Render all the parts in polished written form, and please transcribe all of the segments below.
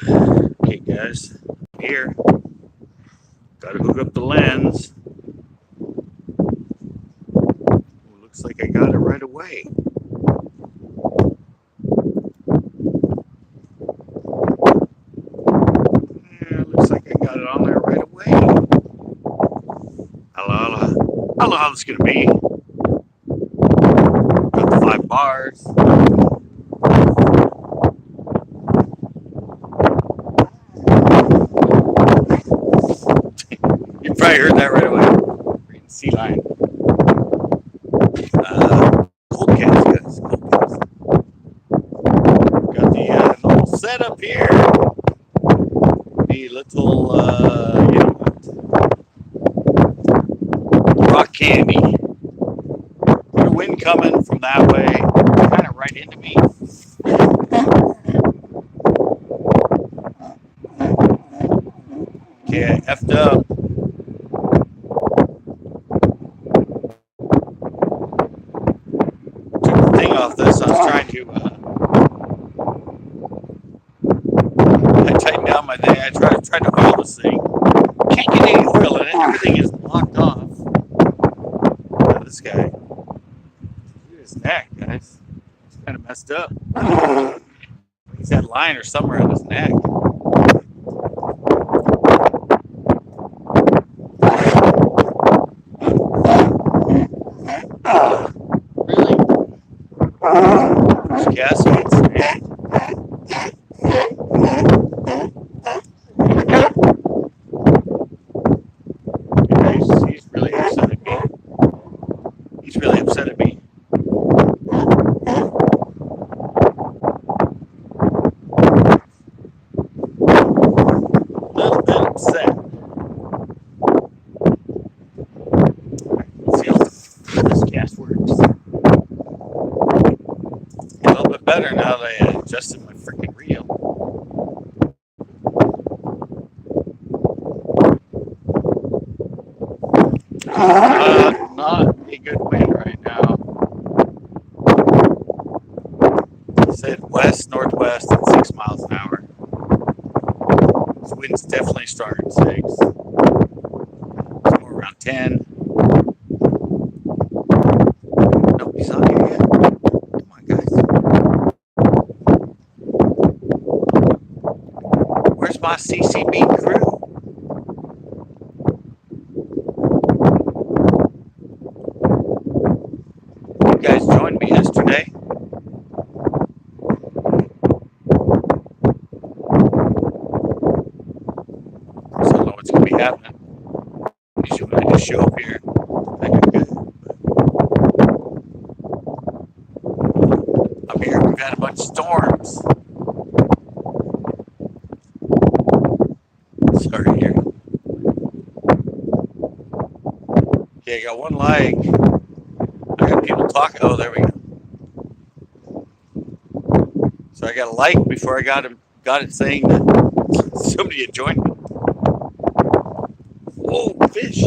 Okay, guys, here, gotta hook up the lens. Ooh, looks like I got it right away. Yeah, looks like I got it on there right away. I don't know how this is gonna be. Got the 5 bars. You probably heard that right away. Reading sea lion. Cold cats, guys. Cold cats. Got the normal setup here. The little, rock candy. Got a wind coming from that way, kind of right into me. Okay, I effed up. Took the thing off this. I was trying to. I tightened down my thing. I tried to oil this thing. Can't get any oil in it. Everything is blocked off. Look at this guy. Look at his neck, guys. It's kind of messed up. He's got a line or somewhere on his neck. Really? There's gaskets. He's really upset at me. He's really upset at me. A little bit upset. Let's see how this gas works. A little bit better now that I adjusted my freaking reel. Not a good wind right now. It said west northwest at 6 miles an hour. This wind's definitely stronger than 6. It's more around 10. Nobody's on here yet. Come on, guys. Where's my CCB crew? You guys joined me yesterday. So I don't know what's going to be happening. Usually I just show up here. I do good. Up here we've had a bunch of storms. Sorry here. Okay, I got one like. I got people talking. Oh, there we go. So I got a like before I got it saying that somebody had joined me. Oh, fish.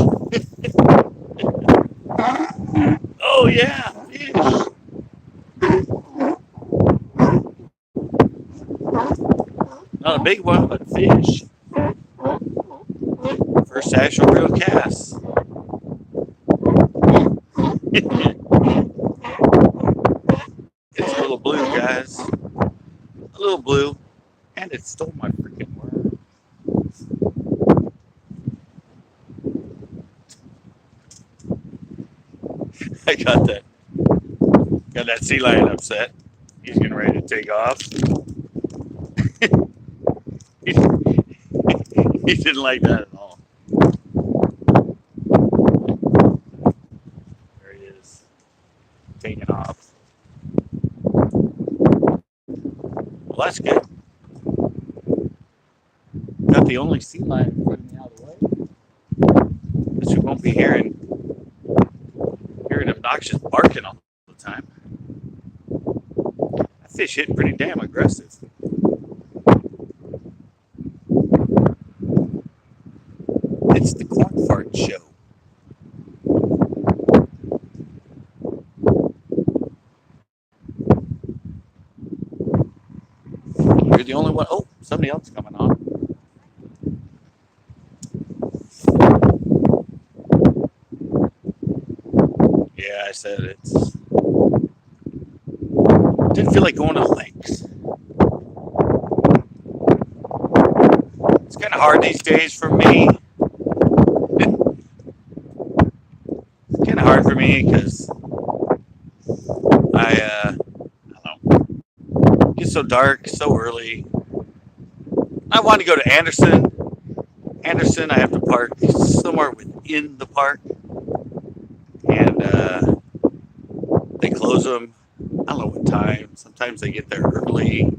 Oh, yeah, fish. Not a big one, but fish. First actual real cast. It's a little blue, guys. A little blue. And it stole my freaking worm. I got that sea lion upset. He's getting ready to take off. He didn't like that at all. There he is, taking off. Well, that's good. Got the only sea lion in front of me out of the way. Guess we won't be hearing obnoxious barking all the time. That fish hit pretty damn aggressive. It's the corn fart show. You're the only one. Oh, somebody else coming on. Yeah, I said it's. Didn't feel like going to the lakes. It's kind of hard these days for me. It's kind of hard for me because I don't know, it gets so dark so early. I want to go to Anderson. Anderson, I have to park somewhere within the park, and they close them. I don't know what time. Sometimes they get there early.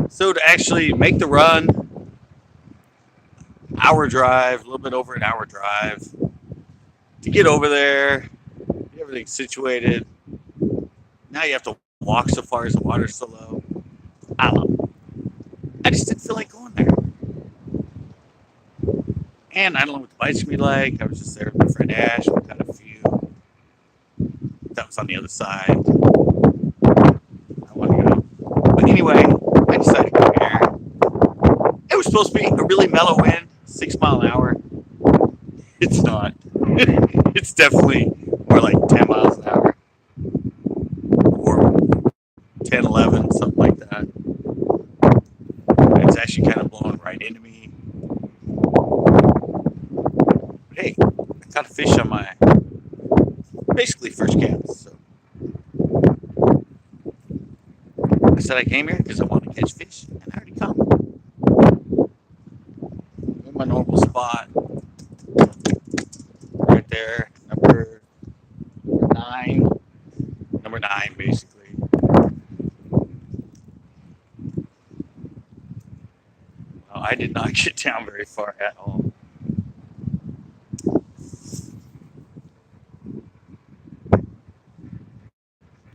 So to actually make the run, hour drive, a little bit over an hour drive, to get over there, get everything situated. Now you have to walk so far as the water's so low. I don't know. I just didn't feel like going there. And I don't know what the bike's gonna be like. I was just there with my friend Ash. We got a few. That was on the other side. I want to go. But anyway, I decided to go here. It was supposed to be a really mellow wind, 6 mile an hour. It's not. It's definitely more like 10 miles an hour. Or 10, 11, something like that. It's actually kind of blowing right into me. But hey, I caught a fish on my basically first cast. So I said I came here because I want to catch fish, and I already caught them. In my normal spot, right there, number 9. Number 9, basically. Well, I did not get down very far at all.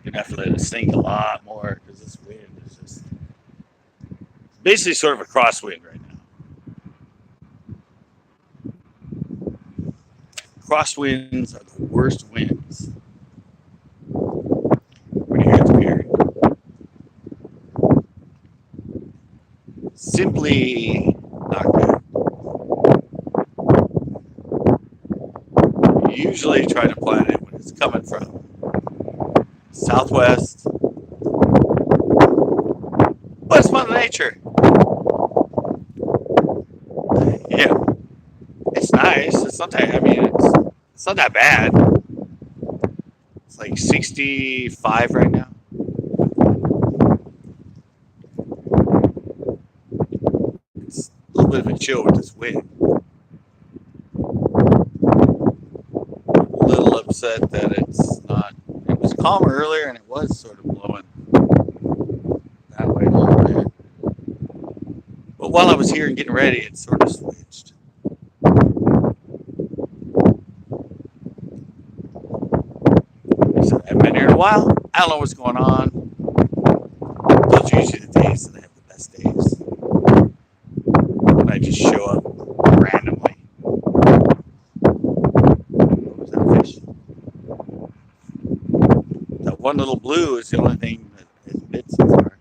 You're gonna have to let it sink a lot more because this wind is just basically sort of a crosswind right now. Crosswinds are the worst winds. When you're here at the pier. Simply not good. You usually try to plan it when it's coming from southwest. But it's Mother Nature. Yeah, it's nice. It's not that. I mean, it's not that bad. It's like 65 right now. It's a little bit of a chill with this wind. A little upset that it's not. It was calmer earlier, and it was sort of blowing that way a little bit. But while I was here and getting ready, it sort of switched. So I haven't been here in a while. I don't know what's going on. Those are usually the days that I have the best days. When I just show up randomly. What was that fish? That one little blue is the only thing that has bit so far.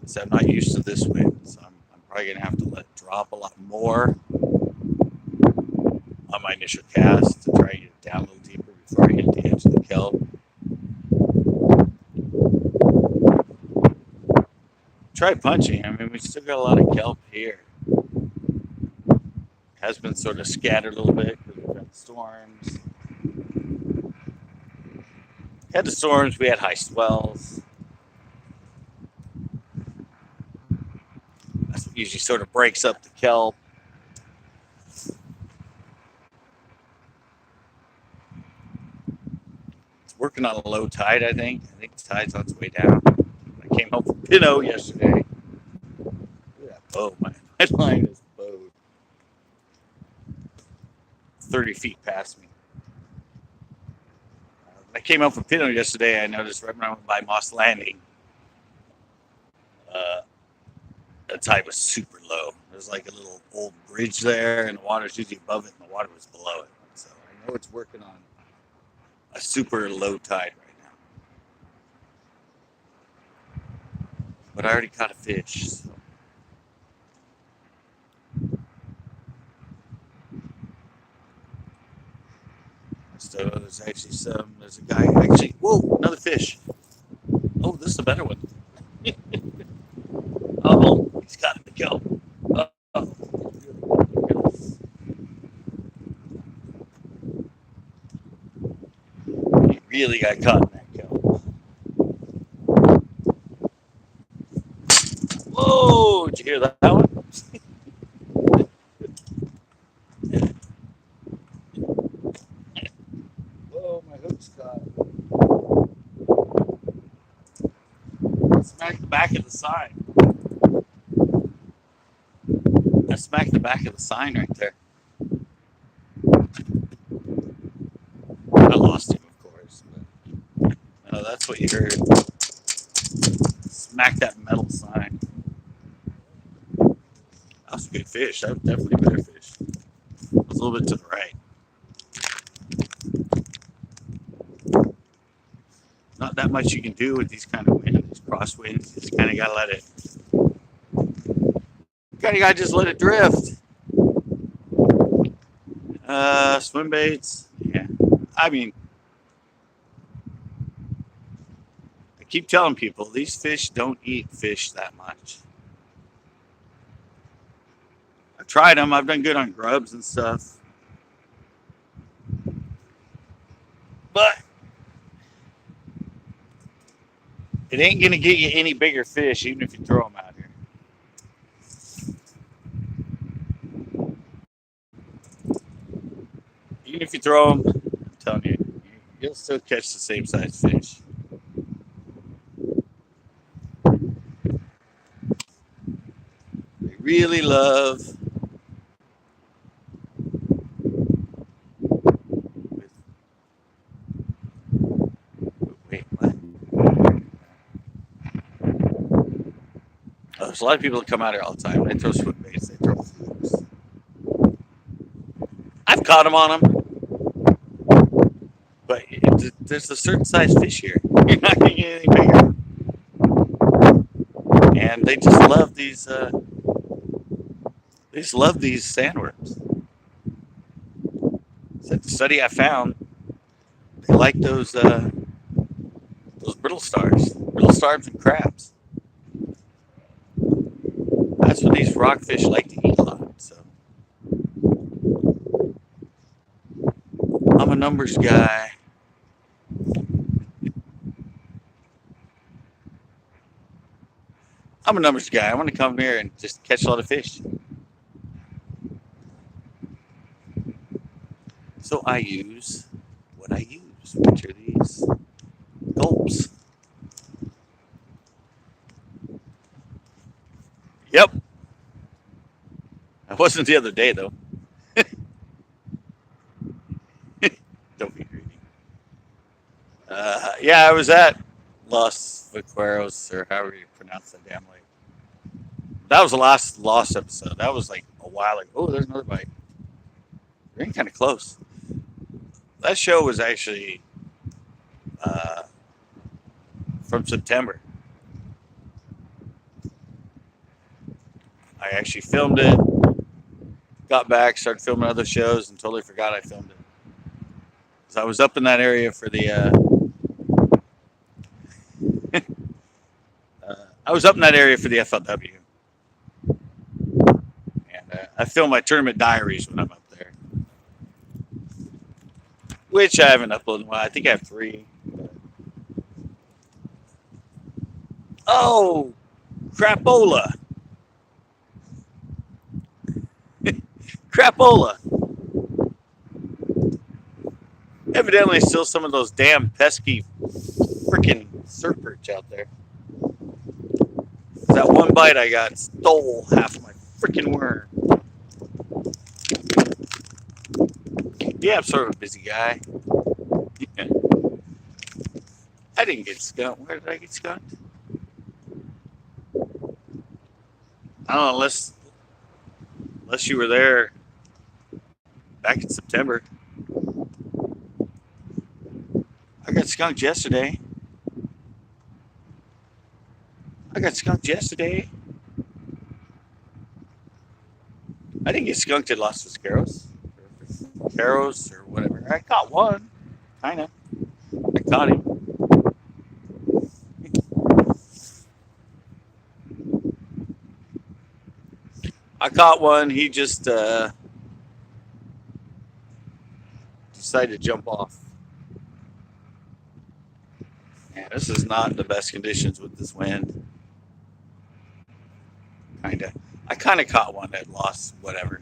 So I'm not used to this wind, so I'm probably going to have to let it drop a lot more on my initial cast to try and get it down a little deeper before I hit the edge of the kelp. Try punching. I mean, we still got a lot of kelp here. It has been sort of scattered a little bit because we've had storms. Had the storms, we had high swells. That's what usually sort of breaks up the kelp. It's working on a low tide, I think. I think the tide's on its way down. I came home from Pinot yesterday. Look at that bow. My line is bowed 30 feet past me. I came home from Pinot yesterday. I noticed right when I went by Moss Landing, the tide was super low. There's like a little old bridge there, and the water's usually above it, and the water was below it. So I know it's working on a super low tide right but I already caught a fish. So there's actually some. There's a guy actually. Whoa, another fish. Oh, this is a better one. Oh, he's got to go. Oh, he really got caught in that kill. Whoa, did you hear that one? Whoa, my hook's caught. Smack the back of the sign. I smacked the back of the sign right there. I lost him, of course. But, that's what you heard. Smack that metal sign. That was a good fish. That was definitely a better fish. It was a little bit to the right. Not that much you can do with these kind of winds, these crosswinds. You just kind of gotta let it. You gotta just let it drift. Swim baits. Yeah. I mean, I keep telling people these fish don't eat fish that much. I've tried them. I've done good on grubs and stuff. But it ain't gonna get you any bigger fish, even if you throw them out here. Even if you throw them, I'm telling you, you'll still catch the same size fish. They really love. Wait, what? There's a lot of people that come out here all the time. They throw swim baits. They throw flukes. I've caught them on them, but there's a certain size fish here. You're not gonna get any bigger. And they just love these. They just love these sandworms. So the study I found, they like those brittle stars and crabs. That's what these rockfish like to eat a lot. So I'm a numbers guy. I'm a numbers guy. I want to come here and just catch a lot of fish. So I use what I use, which are these gulps. Yep. I wasn't the other day though. Don't be greedy. Yeah, I was at Los Vaqueros, or however you pronounce that damn lake. That was the last lost episode. That was like a while ago. Oh, there's another bite. We're getting kind of close. That show was actually uh, from September. I actually filmed it, got back, started filming other shows, and totally forgot I filmed it. So I was up in that area for the. I was up in that area for the FLW, and I film my tournament diaries when I'm up there, which I haven't uploaded in a while. I think I have 3. Oh, crapola! Crapola! Evidently, still some of those damn pesky freaking surf perch out there. That one bite I got stole half of my freaking worm. Yeah, I'm sort of a busy guy. Yeah. I didn't get skunked. Where did I get skunked? I don't know, unless you were there back in September. I got skunked yesterday. I got skunked yesterday. I didn't get skunked at Los Vaqueros. Caros or whatever. I caught one. Kinda. I caught him. I caught one. He just decided to jump off. Yeah, this is not the best conditions with this wind. Kinda. I kind of caught one that lost whatever.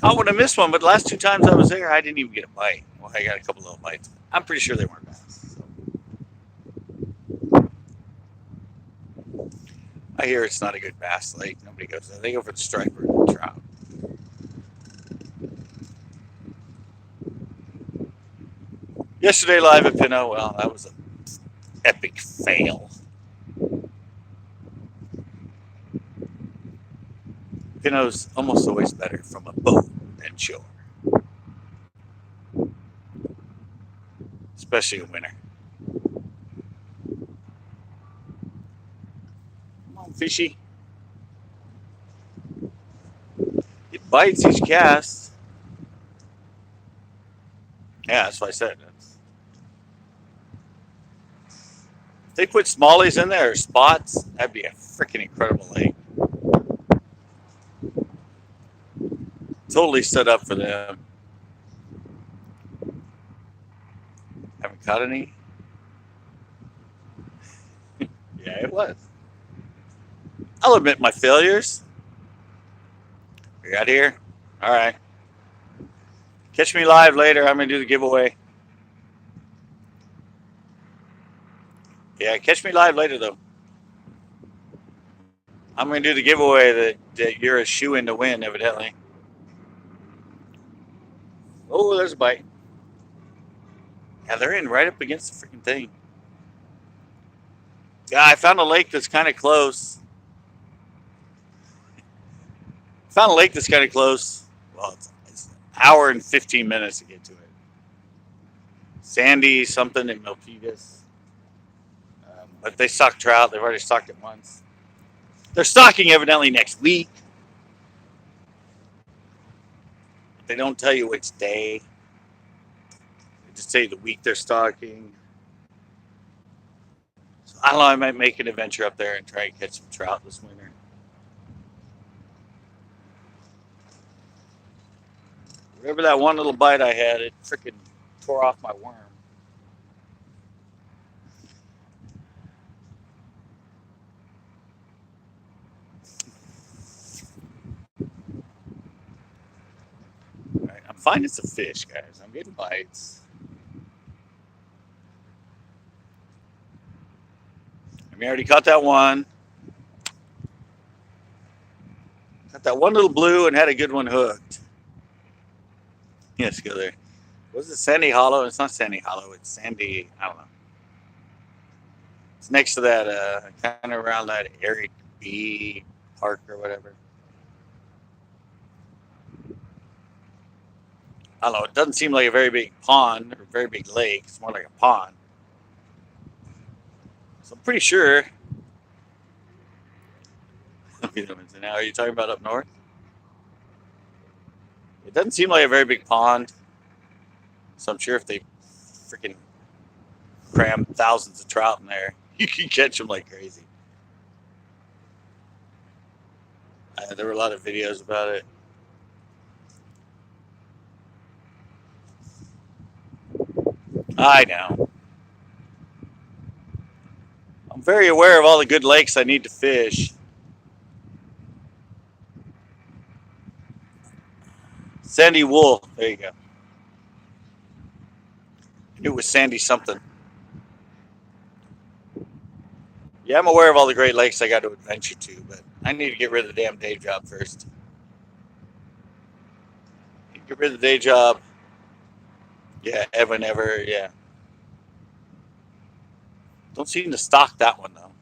Caught one, I missed one, but the last two times I was there, I didn't even get a bite. Well, I got a couple little bites. I'm pretty sure they weren't bass. So. I hear it's not a good bass lake. Nobody goes there. They go for the striper and the trout. Yesterday live at Pinot, well, that was an epic fail. Pinot's almost always better from a boat than shore. Especially in winter. Come on, fishy. It bites each cast. Yeah, that's what I said. If they put smallies in there or spots, that'd be a freaking incredible lake. Totally set up for them. Haven't caught any? Yeah, it was. I'll admit my failures. We got here? All right. Catch me live later. I'm going to do the giveaway. Yeah, catch me live later, though. I'm going to do the giveaway that you're a shoe-in to win, evidently. Oh, there's a bite. Yeah, they're in right up against the freaking thing. Yeah, I found a lake that's kind of close. Found a lake that's kind of close. Well, it's an hour and 15 minutes to get to it. Sandy something in Milpitas. But they stock trout. They've already stocked it once. They're stocking evidently next week. They don't tell you which day. They just tell you the week they're stocking. So I don't know. I might make an adventure up there and try and catch some trout this winter. Whatever that one little bite I had, it freaking tore off my worm. All right, I'm finding some fish, guys. I'm getting bites. I mean, I already caught that one. Got that one little blue and had a good one hooked. Yes, go there. Was it Sandy Hollow? It's not Sandy Hollow. It's Sandy. I don't know. It's next to that, kind of around that Eric B. Park or whatever. I don't know. It doesn't seem like a very big pond or very big lake. It's more like a pond. So I'm pretty sure. Now, are you talking about up north? It doesn't seem like a very big pond. So I'm sure if they freaking cram thousands of trout in there, you can catch them like crazy. There were a lot of videos about it. I know. I'm very aware of all the good lakes I need to fish. Sandy Wool. There you go. I knew it was Sandy something. Yeah, I'm aware of all the Great Lakes I got to adventure to, but I need to get rid of the damn day job first. Get rid of the day job. Yeah, Evan Ever, yeah. Don't seem to stock that one, though.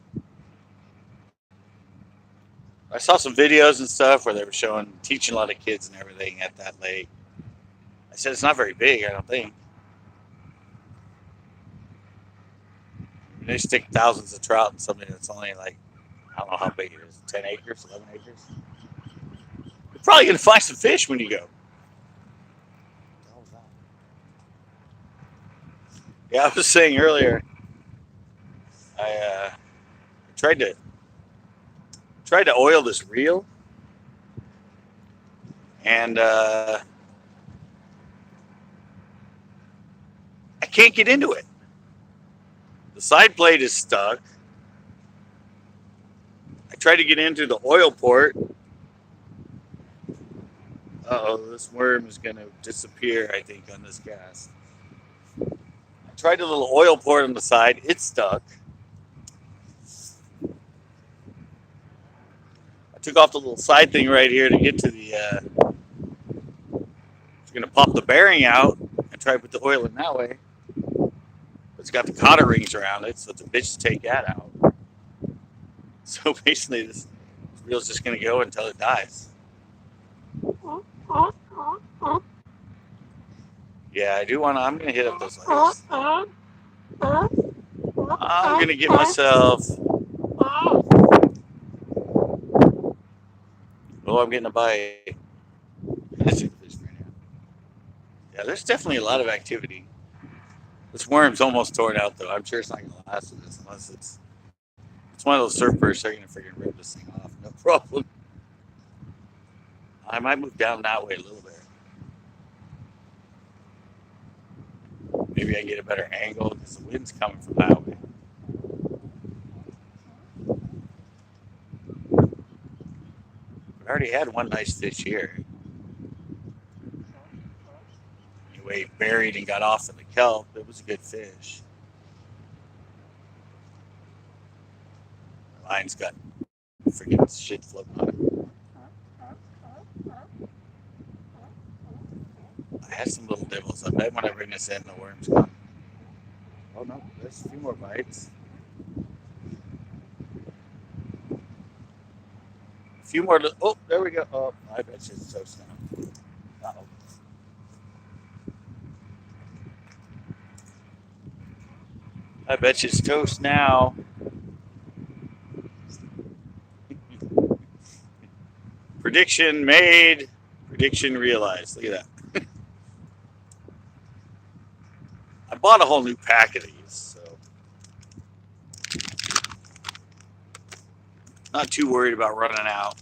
I saw some videos and stuff where they were teaching a lot of kids and everything at that lake. I said, it's not very big, I don't think. They stick thousands of trout in something that's only like, I don't know how big it is, 10 acres, 11 acres. You're probably going to find some fish when you go. Yeah, I was saying earlier, I tried to oil this reel, and I can't get into it. The side plate is stuck. I tried to get into the oil port. Uh-oh, this worm is going to disappear, I think, on this cast. I tried the little oil port on the side. It's stuck. I took off the little side thing right here to get to the... I was going to pop the bearing out and try to put the oil in that way. It's got the cotter rings around it, so it's a bitch to take that out. So basically, this reel's just going to go until it dies. Yeah, I do want to. I'm going to hit up those legs. I'm going to get myself. Oh, I'm getting a bite. Let's see the fish right now. Yeah, there's definitely a lot of activity. This worm's almost torn out, though. I'm sure it's not going to last with this unless it's one of those surf birds. They're going to freaking rip this thing off. No problem. I might move down that way a little bit. Maybe I get a better angle because the wind's coming from that way. I already had one nice fish here. Anyway, buried and got off in the kelp. It was a good fish. The line's got freaking shit floating on it. I had some little devils. I bet when I bring this in, the worm's gone. Oh no, there's a few more bites. A few more. Oh, there we go. Oh, I bet you it's toast now. Uh-oh. I bet you it's toast now. Prediction made. Prediction realized. Look at that. I bought a whole new pack of these, so not too worried about running out.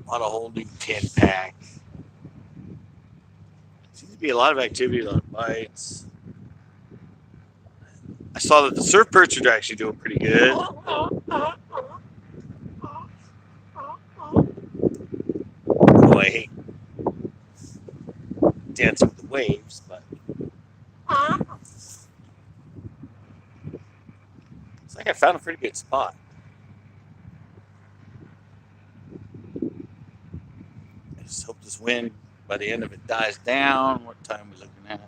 Bought a whole new 10-pack. Seems to be a lot of activity, a lot of bites. I saw that the surf perch are actually doing pretty good. Oh, I hate dancing with the waves, but it's like I found a pretty good spot. I just hope this wind, by the end of it, dies down. What time are we looking at?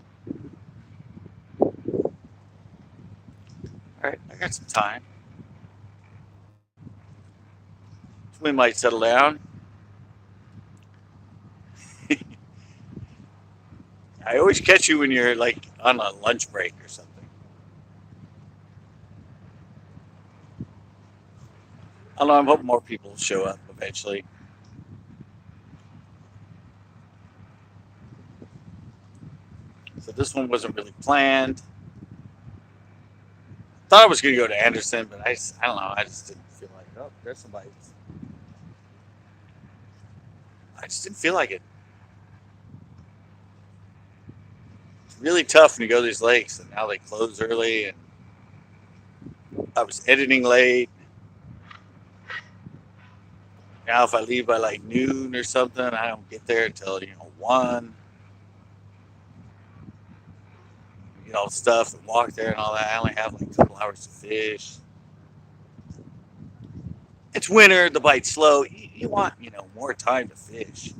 All right, I got some time. This wind might settle down. I always catch you when you're like on a lunch break or something. I don't know, I'm hoping more people show up eventually. So this one wasn't really planned. Thought I was going to go to Anderson, but I don't know. I just didn't feel like it. Oh, there's some bites. I just didn't feel like it. It's really tough when you go to these lakes, and now they close early, and I was editing late. Now if I leave by like noon or something, I don't get there until 1. Get all the stuff and walk there and all that. I only have like a couple hours to fish. It's winter, the bite's slow. You want, more time to fish.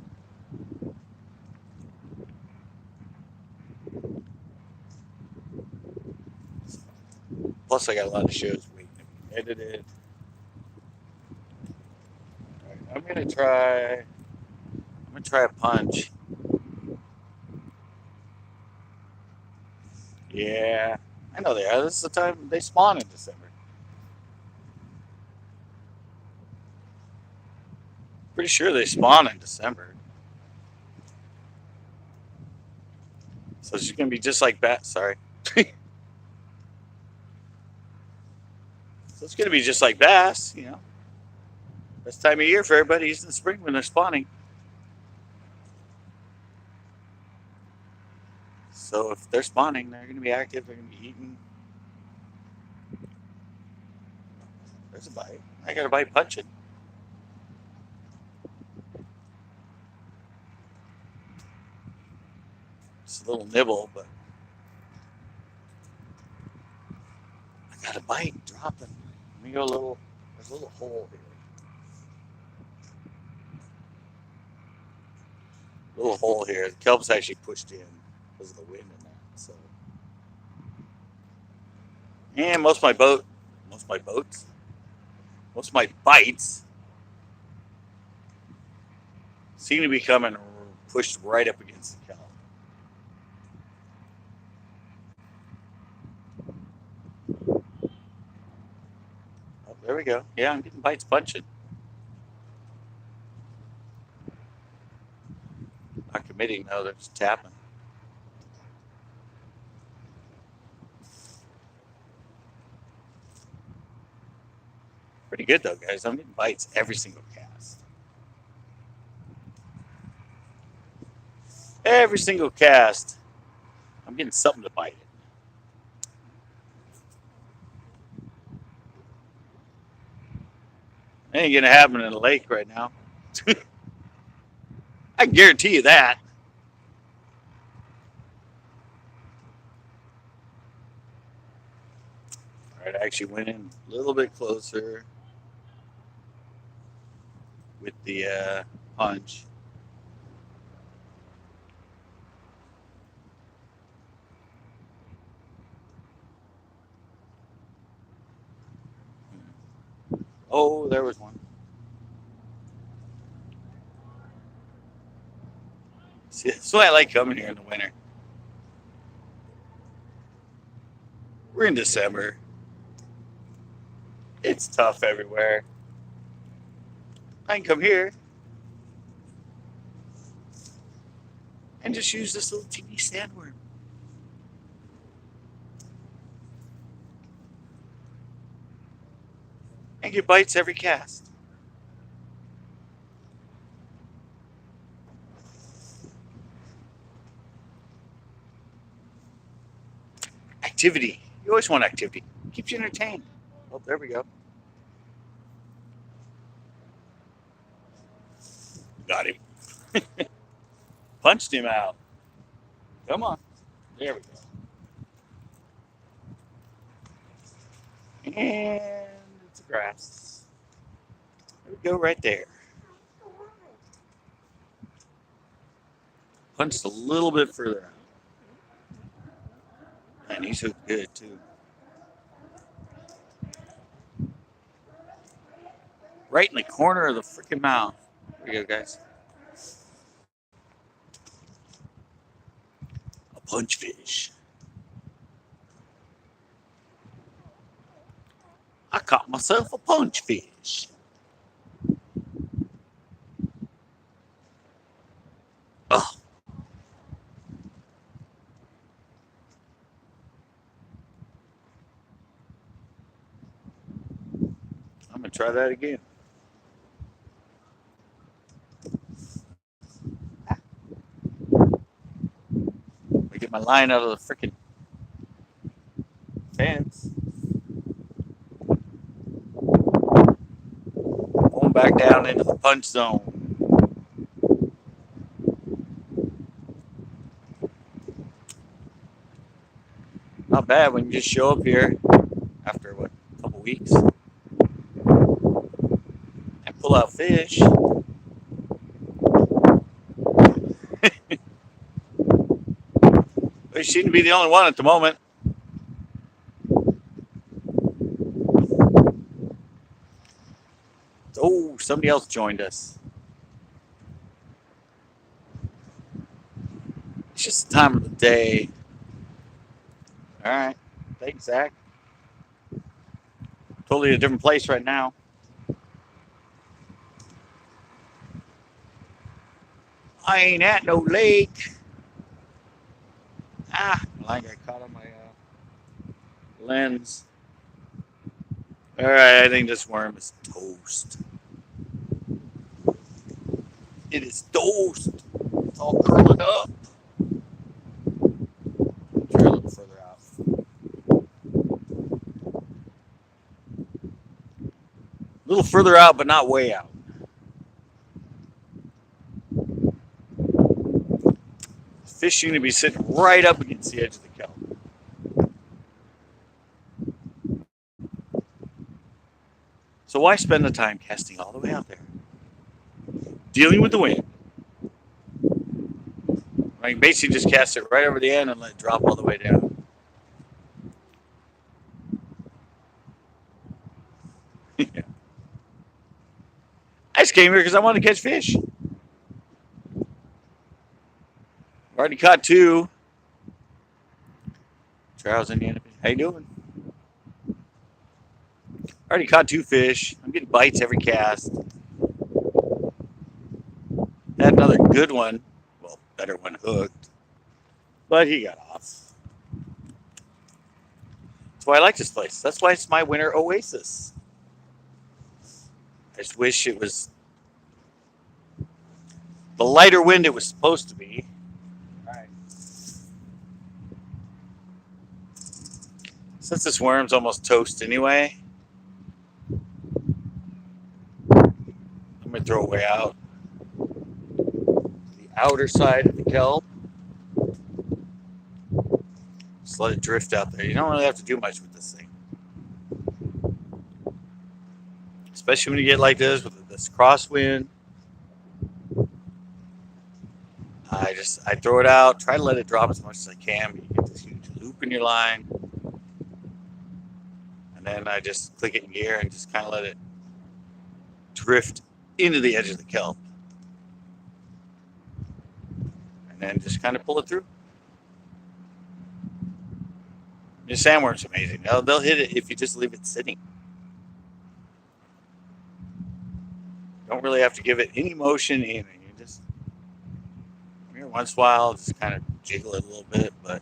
Plus, I got a lot of shows waiting to be edited. All right, I'm gonna try a punch. Yeah, I know they are. This is the time they spawn in December. Pretty sure they spawn in December. So she's gonna be just like bass. Sorry. So it's gonna be just like bass. Best time of year for everybody is in the spring when they're spawning. So if they're spawning, they're gonna be active. They're gonna be eating. There's a bite. I got a bite punching. It's a little nibble, but I got a bite dropping. Let me go a little. There's a little hole here. Little hole here. The kelp's actually pushed in because of the wind in that. So, and most of my bites seem to be coming pushed right up against the kelp. Oh, there we go. Yeah, I'm getting bites punching. Not committing though. They're just tapping. Pretty good though, guys. I'm getting bites every single cast. Every single cast, I'm getting something to bite it. Ain't gonna happen in a lake right now. I can guarantee you that. All right, I actually went in a little bit closer with the punch. Oh, there was one. See, that's why I like coming here in the winter. We're in December. It's tough everywhere. I can come here and just use this little teeny sandworm. And get bites every cast. Activity. You always want activity. Keeps you entertained. Oh, there we go. Got him. Punched him out. Come on. There we go. And it's grass. There we go right there. Punched a little bit further out. And he's hooked good too. Right in the corner of the freaking mouth. There you go, guys. A punch fish. I caught myself a punch fish. Oh, I'm gonna try that again. I get my line out of the freaking fence. Going back down into the punch zone. Not bad when you just show up here after what, a couple weeks and pull out fish. We seem to be the only one at the moment. Oh, somebody else joined us. It's just the time of the day. All right. Thanks, Zach. Totally a different place right now. I ain't at no lake. Line got caught on my lens. All right, I think this worm is toast. It is toast. It's all curling up. Try a little further out. A little further out, but not way out. Fish seem to be sitting right up against the edge of the kelp. So why spend the time casting all the way out there? Dealing with the wind. I can basically just cast it right over the end and let it drop all the way down. Yeah. I just came here because I wanted to catch fish. Already caught 2. Charles, Indiana. How you doing? Already caught 2 fish. I'm getting bites every cast. Had another good one. Well, better one hooked. But he got off. That's why I like this place. That's why it's my winter oasis. I just wish it was the lighter wind it was supposed to be. All right. Since this worm's almost toast anyway, I'm going to throw it way out. The outer side of the kelp. Just let it drift out there. You don't really have to do much with this thing. Especially when you get like this with this crosswind. I throw it out, try to let it drop as much as I can, but you get this huge loop in your line. And then I just click it in gear and just kind of let it drift into the edge of the kelp. And then just kind of pull it through. The sandworm's amazing. They'll hit it if you just leave it sitting. You don't really have to give it any motion, anything. You just, every once in a while, just kind of jiggle it a little bit, but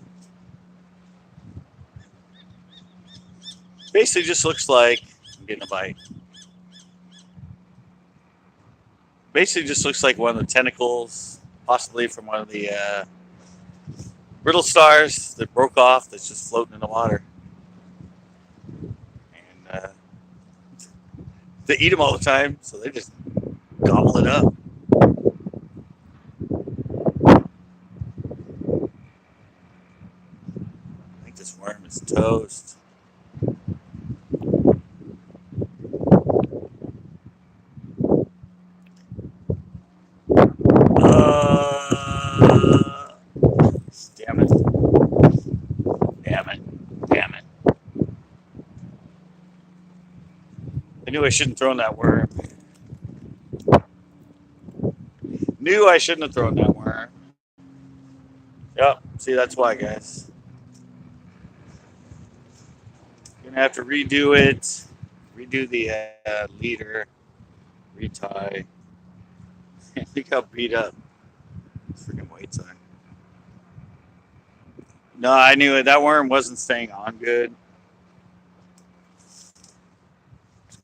basically just looks like I'm getting a bite. Basically just looks like one of the tentacles, possibly from one of the brittle stars that broke off that's just floating in the water. And they eat them all the time, so they just gobble it up. I think this worm is toast. Damn it. Damn it. Damn it. I knew I shouldn't have thrown that worm. Knew I shouldn't have thrown that worm. Yep. See, that's why, guys. Gonna have to redo it. Redo the leader. Retie. Look how beat up this freaking weights are. No, I knew it. That worm wasn't staying on good.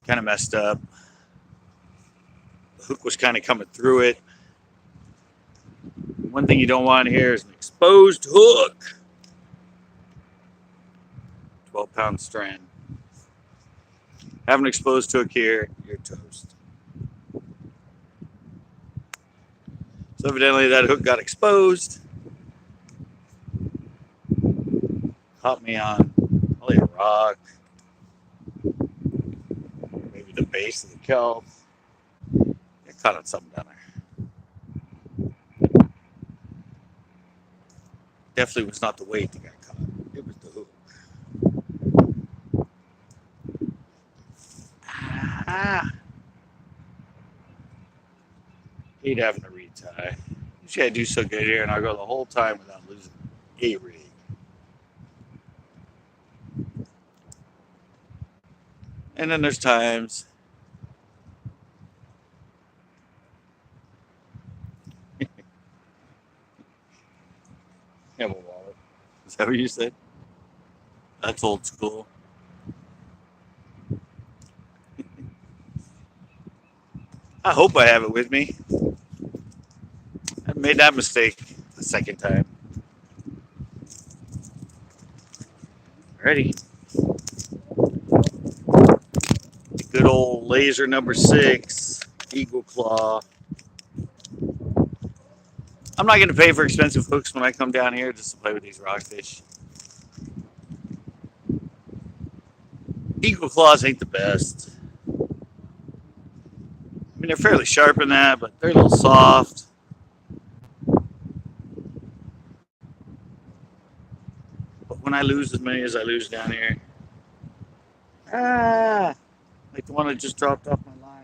Kind of messed up. The hook was kind of coming through it. One thing you don't want here is an exposed hook. 12-pound strand. Have an exposed hook here, you're toast. So evidently that hook got exposed. Caught me on probably a rock. Maybe the base of the kelp. Got caught on something down there. Definitely was not the weight that got caught. It was the hook. Hate having a retie. Usually I do so good here and I go the whole time without losing a rig. And then there's times. Have a wallet. Is that what you said? That's old school. I hope I have it with me. I made that mistake the second time. Ready? Good old laser number 6, Eagle Claw. I'm not going to pay for expensive hooks when I come down here just to play with these rockfish. Eagle Claws ain't the best. I mean, they're fairly sharp in that, but they're a little soft. But when I lose as many as I lose down here, like the one I just dropped off my line.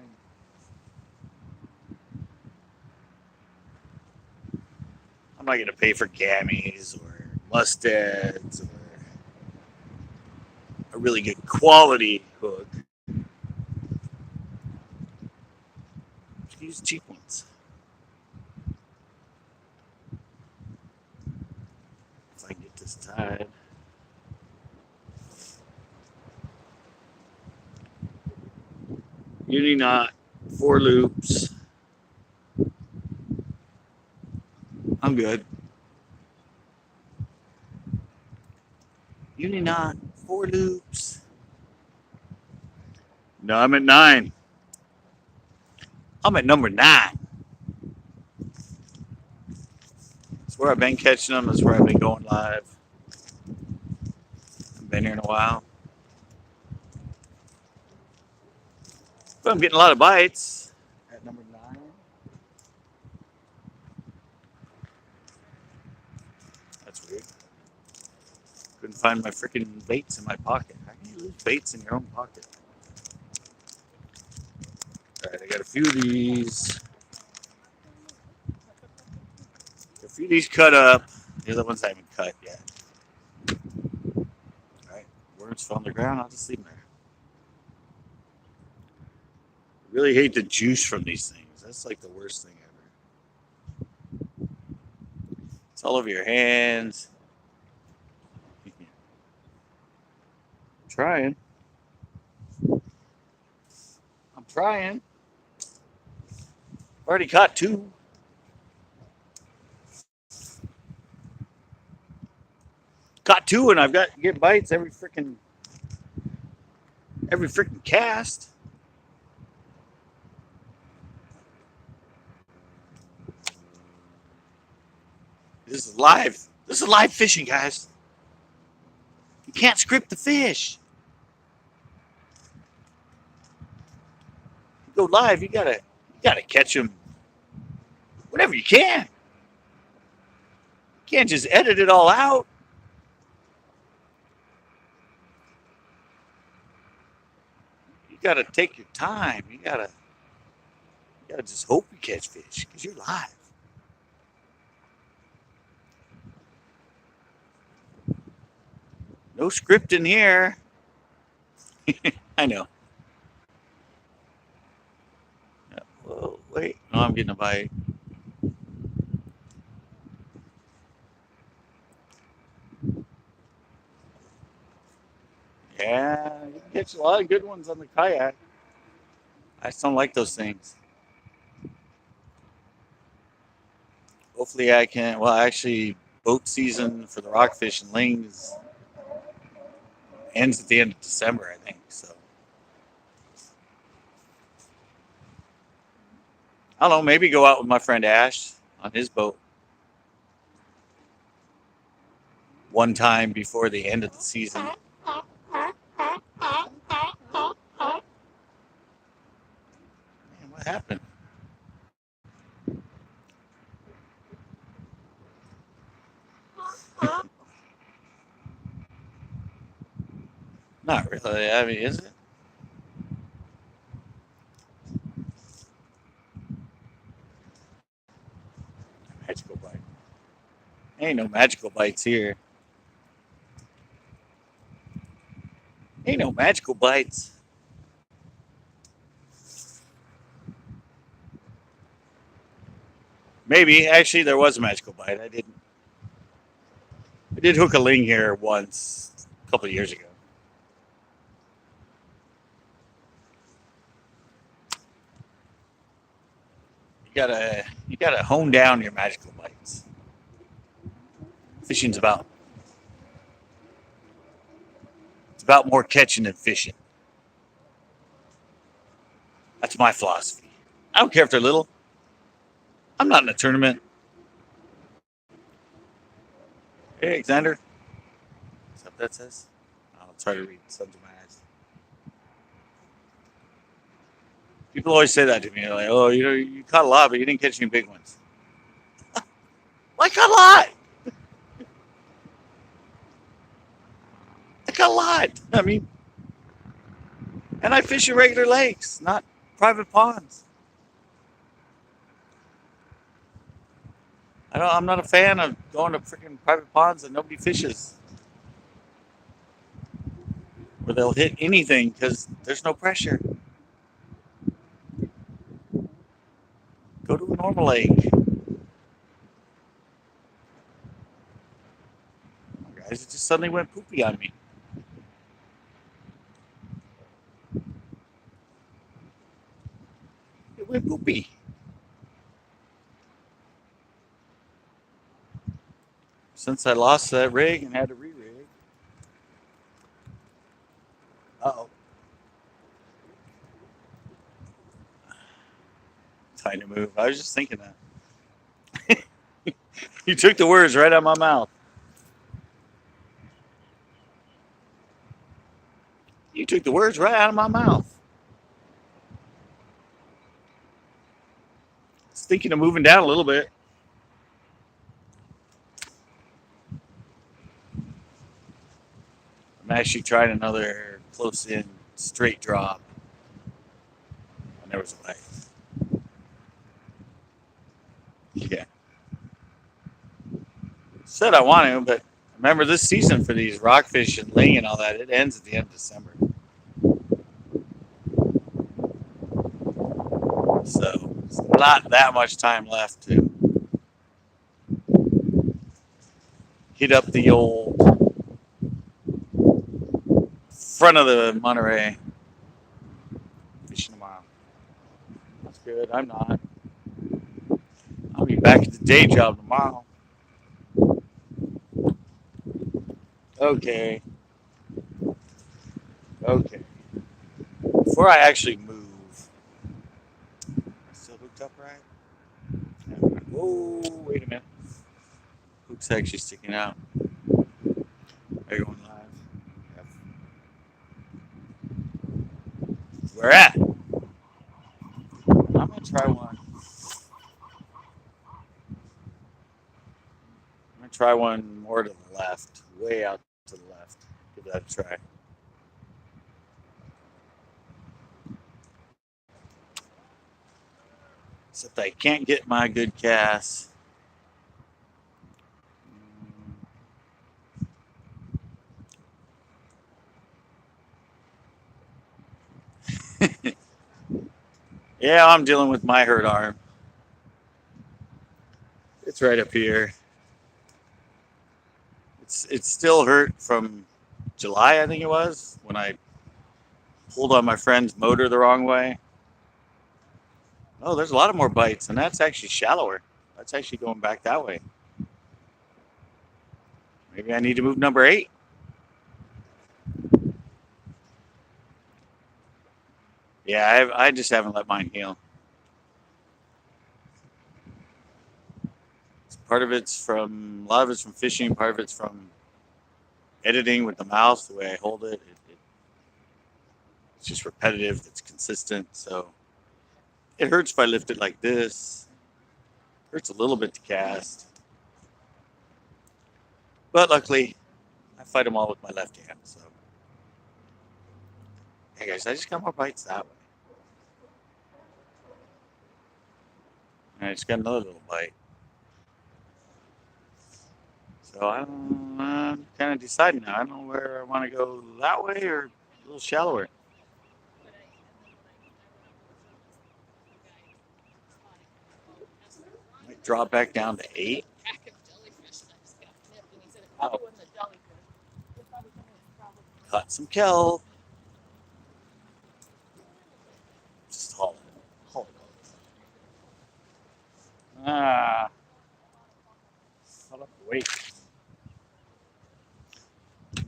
I'm not going to pay for gammies or mustads or a really good quality hook. Use cheap ones. If I can get this tied. Uni knot, 4 loops. I'm good. Uni knot, 4 loops. No, I'm at 9. I'm at number 9. That's where I've been catching them. That's where I've been going live. I've been here in a while. But I'm getting a lot of bites at number 9. That's weird. Couldn't find my freaking baits in my pocket. How can you lose baits in your own pocket? Alright, I got a few of these. A few of these cut up. The other ones I haven't cut yet. Alright, worms fell on the ground. I'll just leave them there. I really hate the juice from these things. That's like the worst thing ever. It's all over your hands. I'm trying. I'm trying. Already caught 2. Caught 2 and I've got to get bites every freaking cast. This is live. This is live fishing, guys. You can't script the fish. You go live, you gotta catch them whenever you can. You can't just edit it all out. You gotta take your time. You gotta just hope you catch fish because you're live. No scripting here. I know. Whoa, wait. No, I'm getting a bite. Yeah, you can catch a lot of good ones on the kayak. I just don't like those things. Hopefully I can, well, actually, boat season for the rockfish and lings ends at the end of December, I think. So I don't know, maybe go out with my friend Ash on his boat one time before the end of the season. Man, what happened? Not really. I mean, is it? Magical bite. Ain't no magical bites here. Ain't no magical bites. Maybe. Actually, there was a magical bite. I did hook a ling here once a couple of years ago. You gotta hone down your magical bites. Fishing's about it's about more catching than fishing. That's my philosophy. I don't care if they're little. I'm not in a tournament. Hey, Alexander. Is that what that says? I'll try to read Sons of my eyes. People always say that to me. They're like, oh, you caught a lot, but you didn't catch any big ones. Well, I caught a lot. I caught a lot. I mean, and I fish in regular lakes, not private ponds. I'm not a fan of going to freaking private ponds that nobody fishes, where they'll hit anything because there's no pressure. Go to a normal lake. Guys, it just suddenly went poopy on me. It went poopy. Since I lost that rig and had to re-rig. Uh-oh. Time to move. I was just thinking that. You took the words right out of my mouth. You took the words right out of my mouth. I was thinking of moving down a little bit. I'm actually trying another close-in straight drop. And there was a bite. Yeah. Said I want to, but remember this season for these rockfish and ling and all that, it ends at the end of December. So it's not that much time left to hit up the old front of the Monterey. Fishing tomorrow. That's good. I'm not. I'll be back at the day job tomorrow. Okay. Okay. Before I actually move, am I still hooked up right? Whoa, wait a minute. Hook's actually sticking out. Are you going live? Yep. Where at? I'm gonna try one. I'm gonna try one more to the left, way out to the left. Give that a try. Except I can't get my good cast. Yeah, I'm dealing with my hurt arm. It's right up here. It's still hurt from July, I think it was, when I pulled on my friend's motor the wrong way. Oh, there's a lot of more bites, and that's actually shallower. That's actually going back that way. Maybe I need to move number 8. Yeah, I just haven't let mine heal. A lot of it's from fishing. Part of it's from editing with the mouse, the way I hold it. It's just repetitive. It's consistent. So it hurts if I lift it like this. It hurts a little bit to cast. But luckily, I fight them all with my left hand. So, hey guys, I just got more bites that way. And I just got another little bite. So I'm kind of deciding now. I don't know where I want to go, that way or a little shallower. Might drop back down to 8. Oh. Caught some kelp. Just haul it. Haul it. Ah. Wait.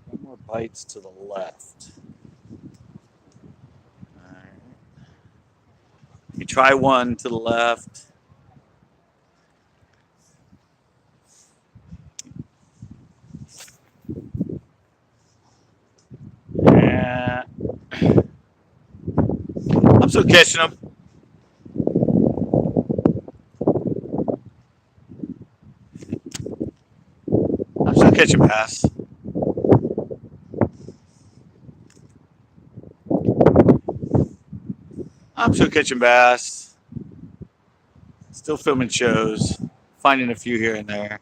One more bites to the left. All right. You try one to the left. Yeah. I'm still catching them. I'm still catching bass. I'm still catching bass. Still filming shows. Finding a few here and there.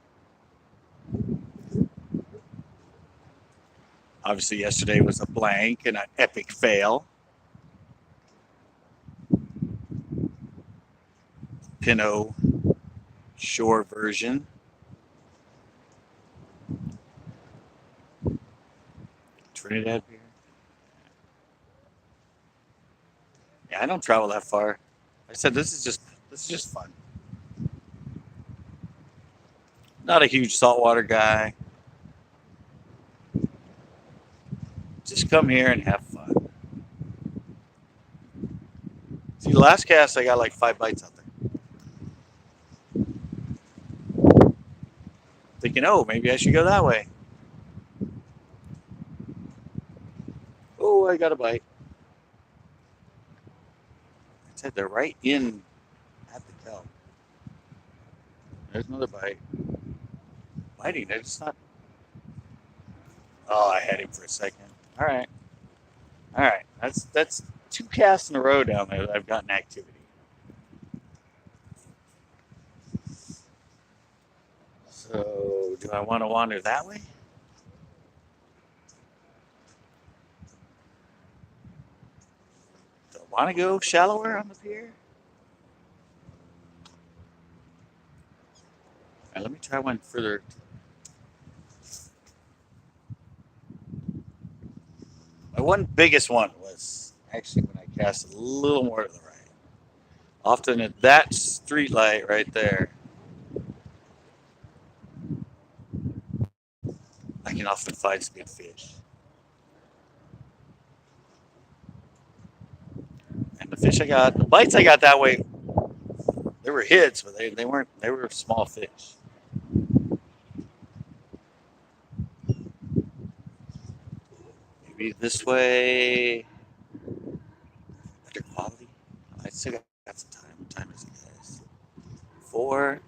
Obviously, yesterday was a blank and an epic fail. Pinot shore version. Trinidad beer. Yeah, I don't travel that far. I said this is just fun. Not a huge saltwater guy. Just come here and have fun. See, last cast I got like 5 bites out there. Thinking, oh, maybe I should go that way. Oh, I got a bite. I said they're right in at the kelp. There's another bite. Biting, I just not. Oh, I had him for a second. All right. All right. That's 2 casts in a row down there that I've gotten activity. So, do I want to wander that way? Do I want to go shallower on the pier? All right, let me try one further. My one biggest one was actually when I cast a little more to the right. Often at that street light right there, I can often find some good fish. And the fish I got, the bites I got that way, they were hits, but they weren't, they were small fish. Maybe this way, better quality. I still got some time. What time is it, guys? 4.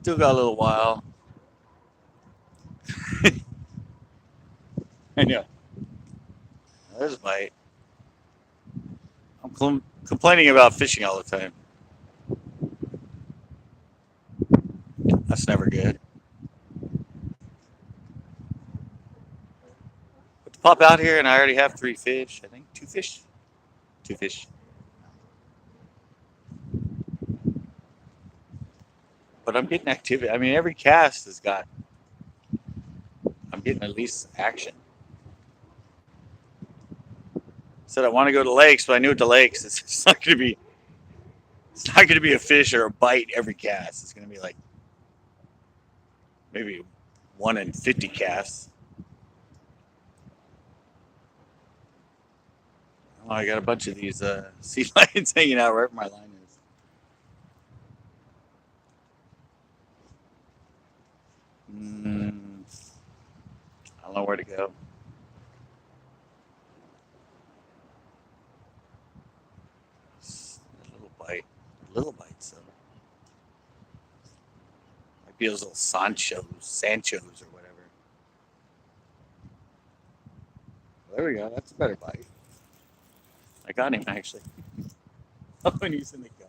Still got a little while. I know. There's a bite. I'm complaining about fishing all the time. That's never good. But to pop out here and I already have 3 fish, I think 2 fish. 2 fish. But I'm getting activity. I mean, every cast has got. I'm getting at least action. Said I want to go to lakes, but I knew at the lakes it's not going to be. It's not going to be a fish or a bite every cast. It's going to be like maybe 1 in 50 casts. Oh, I got a bunch of these sea lions hanging out right where my line is. I don't know where to go. A little bite. Little bites, though. Might be those little Sanchos or whatever. Well, there we go. That's a better bite. I got him, actually. Oh, and he's in the gun.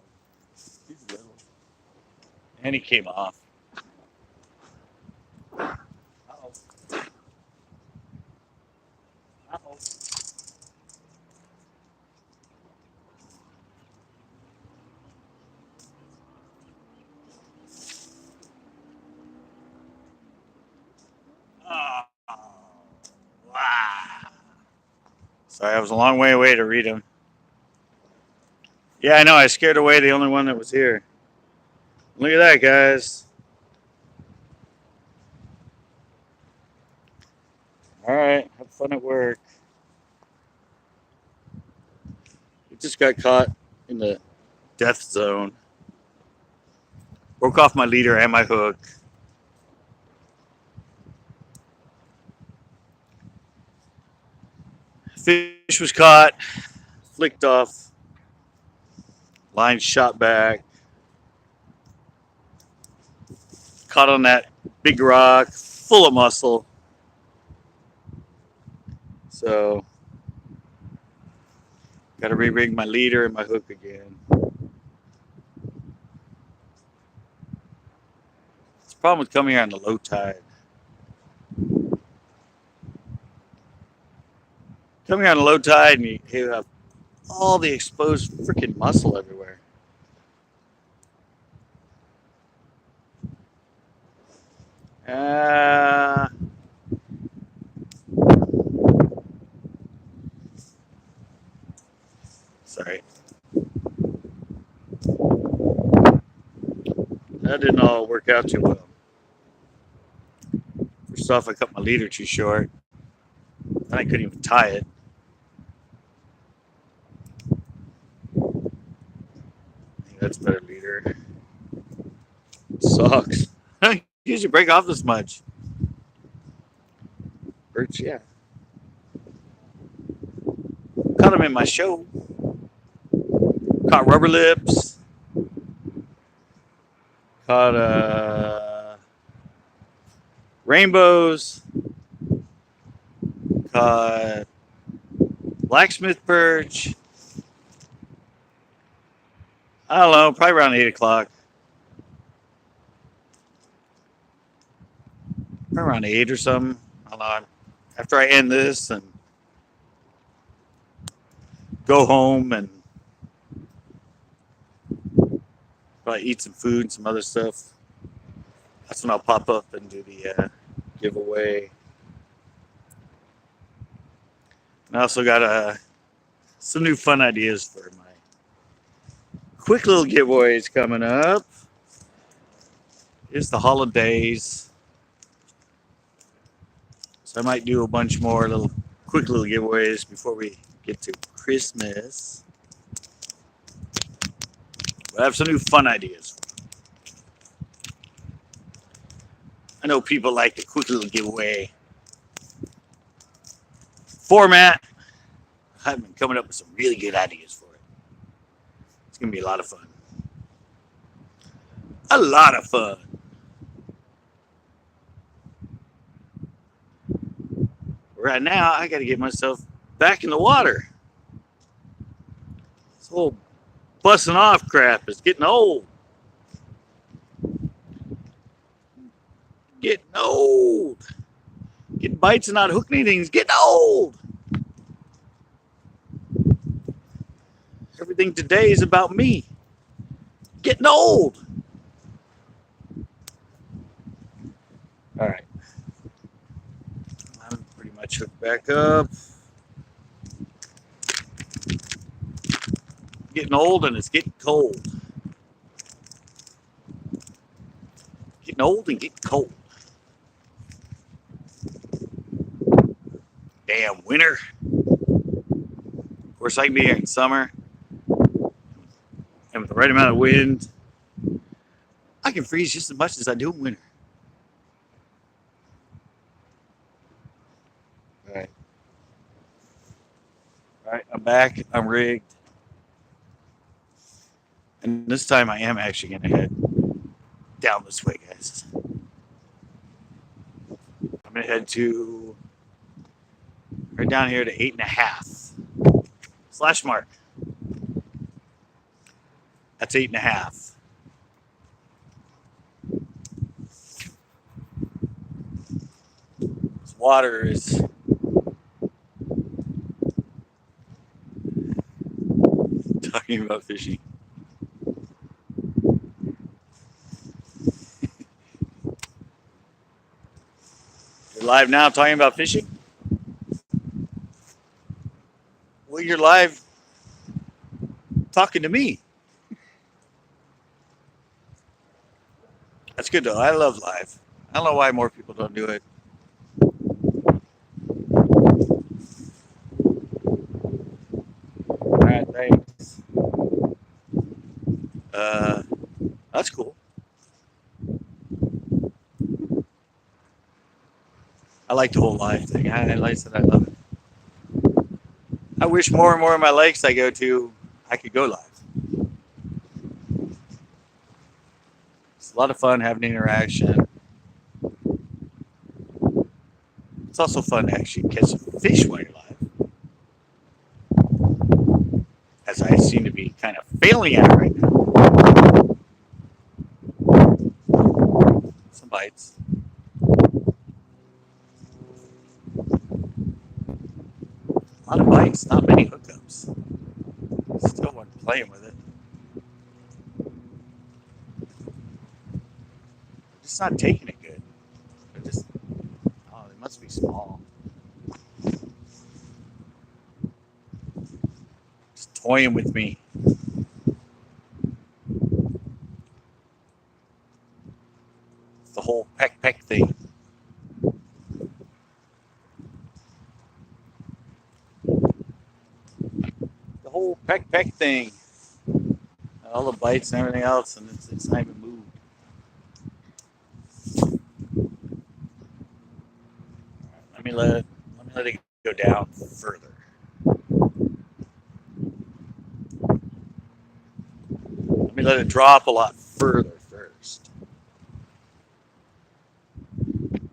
He's little. And he came off. Uh-oh. Uh-oh. Sorry, I was a long way away to read them. Yeah, I know. I scared away the only one that was here. Look at that, guys. All right, have fun at work. We just got caught in the death zone. Broke off my leader and my hook. Fish was caught, flicked off, line shot back, caught on that big rock, full of muscle. So, got to re-rig my leader and my hook again. It's a problem with coming here on the low tide. Coming here on the low tide, and you have all the exposed freaking muscle everywhere. Sorry. That didn't all work out too well. First off, I cut my leader too short. Then I couldn't even tie it. I think that's a better leader. Sucks. Usually break off this much. Hurts, yeah. Caught him in my show. Caught rubber lips. Caught rainbows. Caught blacksmith perch. I don't know, probably around 8 o'clock. Probably around 8 or something. I don't know. After I end this and go home and probably eat some food and some other stuff. That's when I'll pop up and do the giveaway. And I also got some new fun ideas for my quick little giveaways coming up. It's the holidays. So I might do a bunch more quick little giveaways before we get to Christmas. But I have some new fun ideas. I know people like the quick little giveaway format. I've been coming up with some really good ideas for it. It's going to be a lot of fun. A lot of fun. Right now, I got to get myself back in the water. This whole busting off crap is getting old. Getting old. Getting bites and not hooking anything is getting old. Everything today is about me. Getting old. All right. I'm pretty much hooked back up. Getting old and it's getting cold. Getting old and getting cold. Damn winter. Of course, I can be here in summer. And with the right amount of wind, I can freeze just as much as I do in winter. All right. All right, I'm back. I'm rigged. And this time I am actually going to head down this way, guys. I'm going to head to right down here to 8.5. Slash mark. That's 8.5. This water is talking about fishing. You're live now talking about fishing? when you're live talking to me. That's good though. I love live. I don't know why more people don't do it. All right, thanks. That's cool. I like the whole live thing. I like that. I love it. I wish more and more of my lakes I go to, I could go live. It's a lot of fun having interaction. It's also fun to actually catch some fish while you're live, as I seem to be kind of failing at it right now. Some bites. A lot of bites, not many hookups. Still wasn't playing with it. Just not taking it good. They're just, oh, they must be small. Just toying with me. The whole peck thing. The whole peck thing. All the bites and everything else, and it's not even moved. Let it go down further. Let me let it drop a lot further first.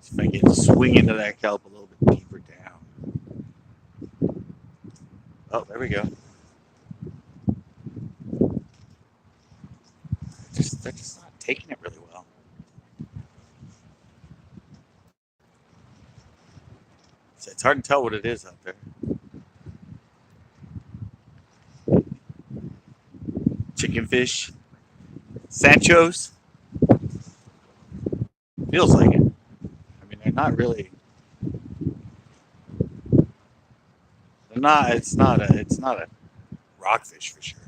See if I can swing into that kelp a little bit deeper down. Oh, there we go. They're just not taking it really well. So it's hard to tell what it is out there. Chicken fish, Sanchos. Feels like it. I mean, they're not really. They're not. It's not a rockfish for sure.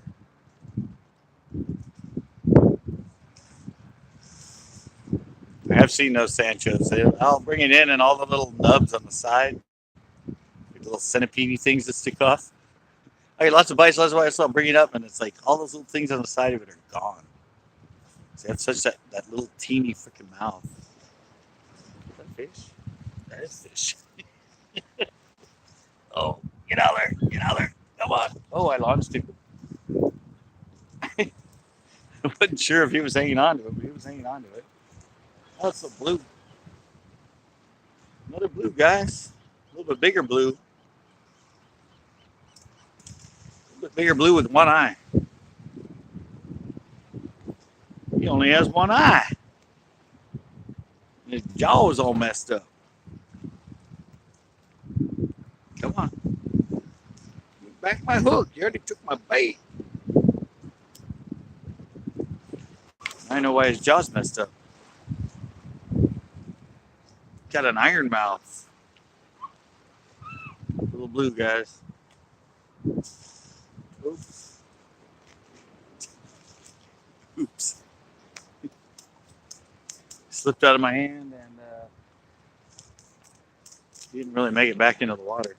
I have seen those Sanchos. I'll bring it in, and all the little nubs on the side, the little centipede things that stick off. I get lots of bites, so I'll bring it up, and it's like all those little things on the side of it are gone. So they have such that little teeny freaking mouth. Is that fish? That is fish. Oh, get out there. Get out there. Come on. Oh, I launched him. I wasn't sure if he was hanging on to it, but he was hanging on to it. Oh, it's a blue. Another blue, guys. A little bit bigger blue. A little bit bigger blue with one eye. He only has one eye. And his jaw is all messed up. Come on. Back my hook. You already took my bait. I know why his jaw's messed up. Got an iron mouth. Little blue, guys. Oops. Oops. Slipped out of my hand and didn't really make it back into the water.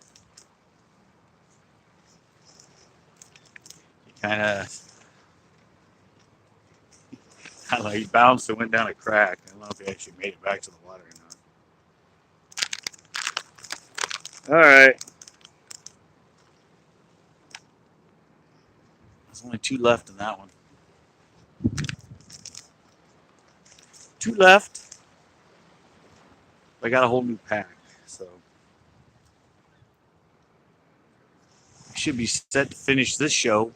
He kind of like he bounced and went down a crack. I don't know if he actually made it back to the water or not. All right. There's only 2 left in that one. 2 left. I got a whole new pack, so I should be set to finish this show.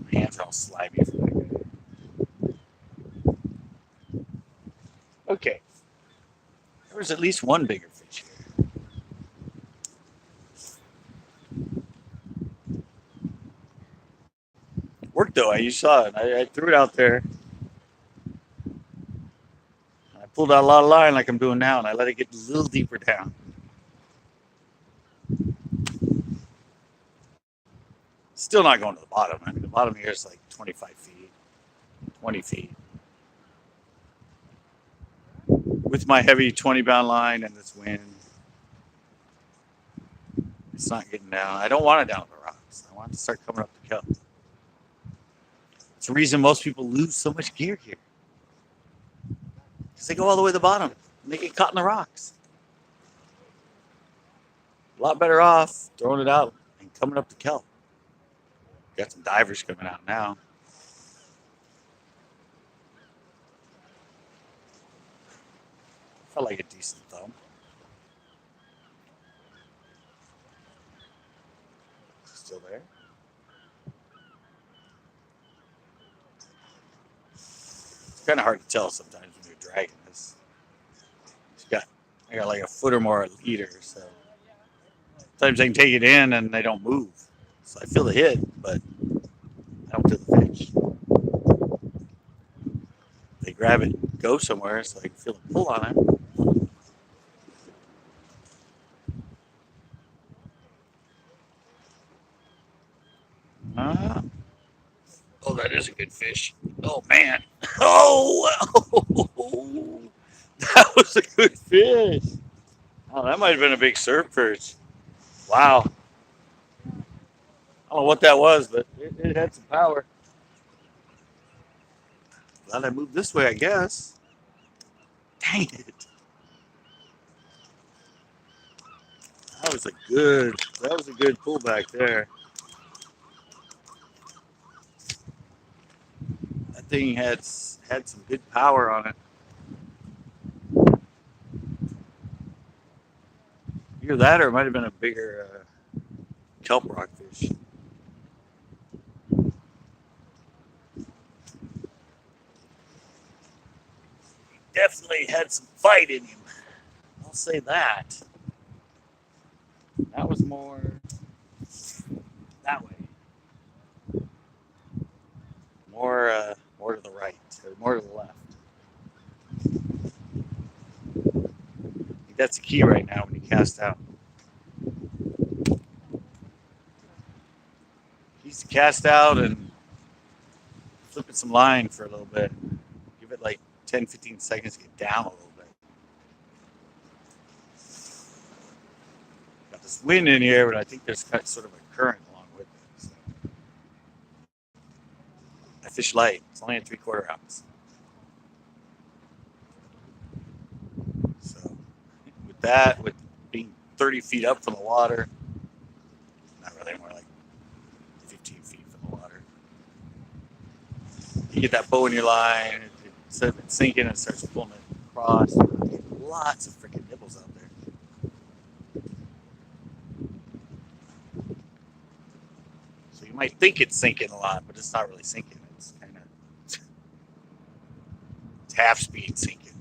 My hands are all slimy. Okay. There was at least one bigger fish here. Worked though. You saw it. I threw it out there. I pulled out a lot of line like I'm doing now, and I let it get a little deeper down. Still not going to the bottom. I mean, the bottom here is like 25 feet, 20 feet. With my heavy 20-pound line and this wind, it's not getting down. I don't want it down to the rocks. I want it to start coming up the kelp. It's the reason most people lose so much gear here. Because they go all the way to the bottom and they get caught in the rocks. A lot better off throwing it out and coming up the kelp. Got some divers coming out now. Felt like a decent thumb. Still there. It's kind of hard to tell sometimes when you're dragging this. I got like a foot or more a leader, so sometimes I can take it in and they don't move. So I feel the hit, but I don't feel the fish. They grab it and go somewhere so I can feel the pull on it. Oh, that is a good fish. Oh, man. Oh, that was a good fish. Oh, that might have been a big surf perch. Wow. I don't know what that was, but it had some power. Glad I moved this way, I guess. Dang it. That was a good pullback there. That thing had some good power on it. Either that or it might have been a bigger kelp rockfish. Definitely had some fight in him. I'll say that. That was more that way. More to the right, or more to the left. I think that's the key right now when you cast out. He's to cast out and flip it some line for a little bit. Give it like 10, 15 seconds to get down a little bit. Got this wind in here, but I think there's sort of a current along with it. So. I fish light. It's only a 3/4 ounce. So with that, with being 30 feet up from the water, not really, more like 15 feet from the water. You get that bow in your line, instead of it sinking, it starts pulling it across. Lots of freaking nibbles out there. So you might think it's sinking a lot, but it's not really sinking. It's kind of it's half speed sinking.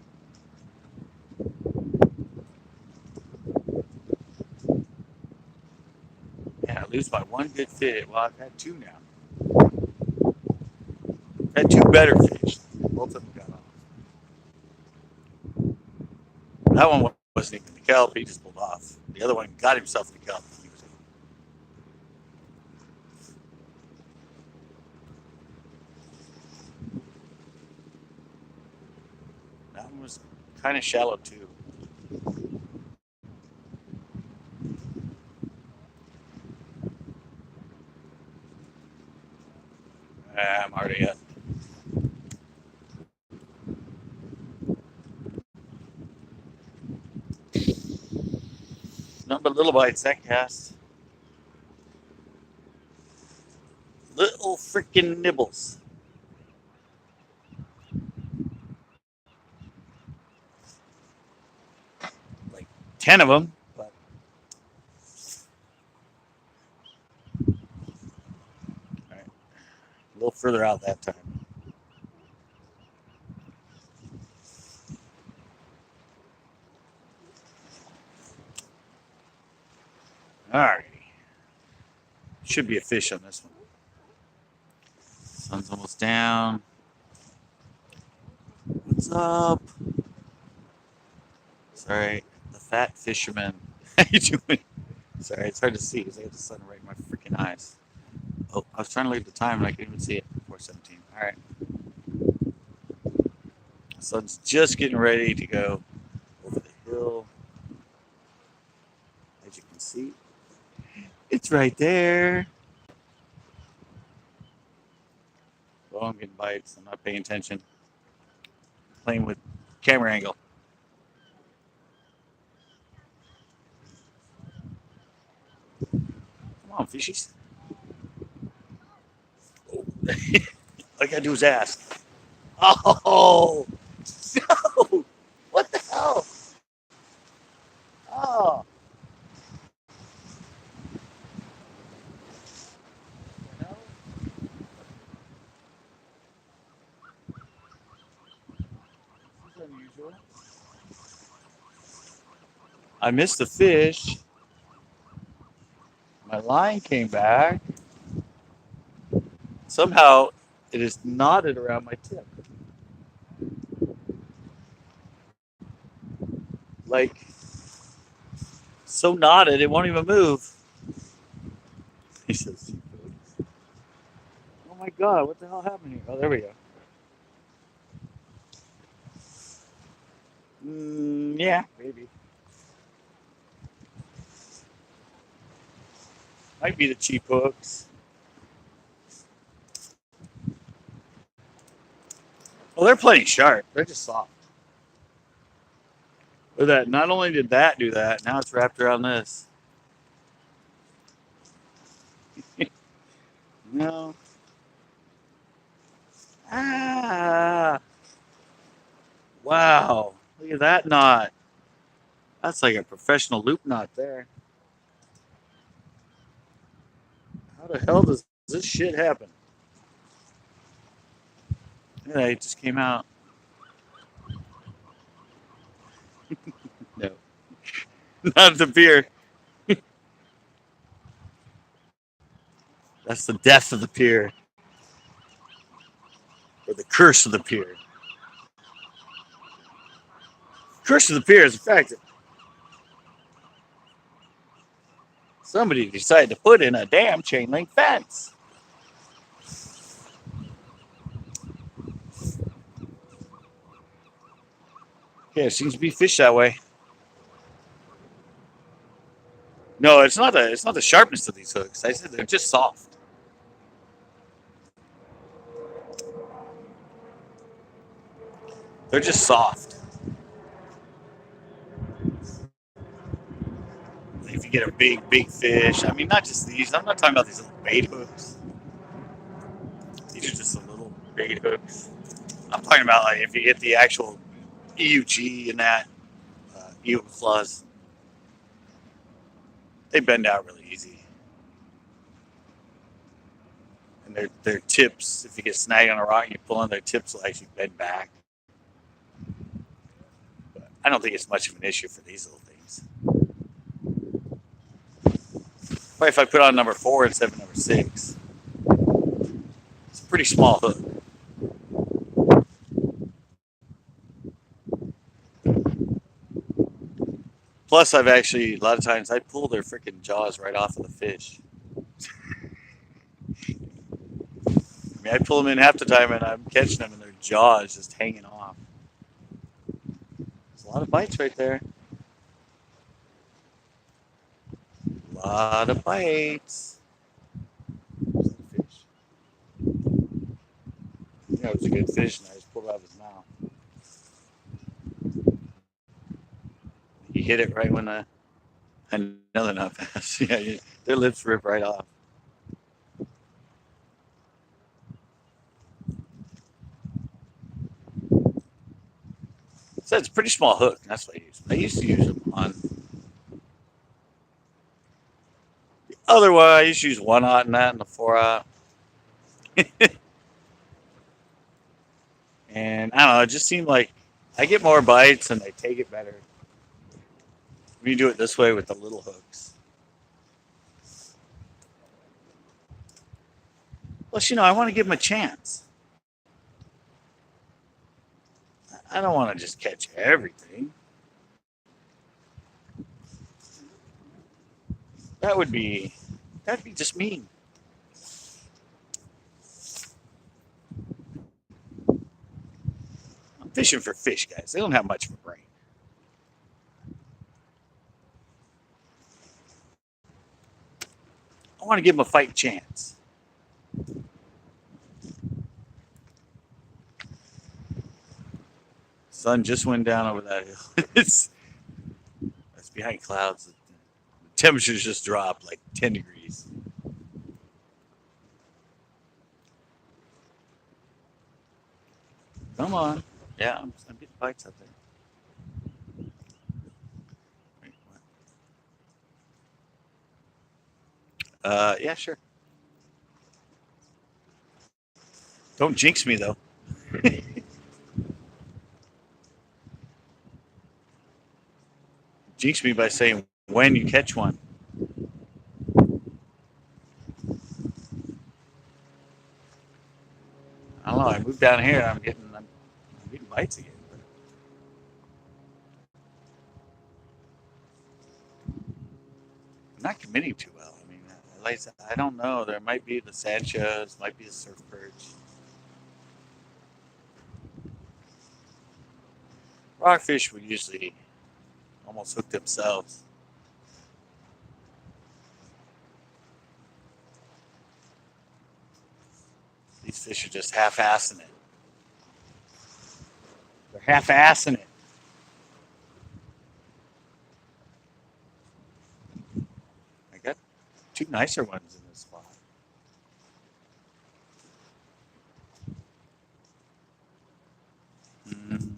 Yeah, I lose by one good fish. Well, I've had two now. I've had two better fish. Both of them got off. That one wasn't even the kelp. He just pulled off. The other one got himself the kelp. That one was kind of shallow too. I'm already up. Nothing but little bites that cast. Little freaking nibbles. Like 10 of them, but all right. A little further out that time. All right. Should be a fish on this one. Sun's almost down. What's up? Sorry, the fat fisherman. How you doing? Sorry, it's hard to see because I have the sun right in my freaking eyes. Oh, I was trying to look at the time and I couldn't even see it. 4:17. All right, the sun's just getting ready to go over the hill. As you can see, it's right there. Oh, I'm getting bites. I'm not paying attention. Playing with camera angle. Come on, fishies. Oh. All I gotta do is ask. Oh no! What the hell? Oh. No. This is unusual. I missed the fish. My line came back. Somehow it is knotted around my tip. Like, so knotted it won't even move. He says, oh my god, what the hell happened here? Oh, there we go. Yeah, maybe. Might be the cheap hooks. Well, they're plenty sharp. They're just soft. Look at that. Not only did that do that, now it's wrapped around this. No. Ah. Wow. Look at that knot. That's like a professional loop knot there. How the hell does this shit happen? Yeah, it just came out. No. Not the pier. That's the death of the pier. Or the curse of the pier. Curse of the pier is the fact that somebody decided to put in a damn chain link fence. Yeah, it seems to be fish that way. No, it's not the sharpness of these hooks. I said they're just soft. They're just soft. If you get a big fish, I mean, not just these. I'm not talking about these little bait hooks. These are just the little bait hooks. I'm talking about like if you get the actual EUG and that eel claws, they bend out really easy. And their tips, if you get snagged on a rock and you pull on their tips, will actually bend back. But I don't think it's much of an issue for these little things. But if I put on number 4 instead of number 6, it's a pretty small hook. Plus, I've actually, a lot of times, I pull their freaking jaws right off of the fish. I mean, I pull them in half the time and I'm catching them and their jaw is just hanging off. There's a lot of bites right there. A lot of bites. There's a fish. Yeah, it was a good fish and I just pulled it out of his mouth. He hit it right when another nut passed. Yeah, their lips rip right off. So it's a pretty small hook. That's what I use. I used to use them on the other one. I used to use 1/0 and that and the 4/0. And I don't know. It just seemed like I get more bites and they take it better when you do it this way with the little hooks. Plus, I want to give them a chance. I don't want to just catch everything. That'd be just mean. I'm fishing for fish, guys. They don't have much of a brain. I want to give them a fight chance. Sun just went down over that hill. It's behind clouds. The temperatures just dropped like 10 degrees. Come on. Yeah, I'm getting bites out there. Wait, yeah, sure. Don't jinx me, though. Jinx me by saying when you catch one. I don't know. I moved down here and I'm getting bites again. I'm not committing too well. I mean, I don't know. There might be the Sanchez, might be the surf perch. Rockfish would usually almost hook themselves. These fish are just half-assing it. They're half-assing it. I got two nicer ones in this spot. Mm.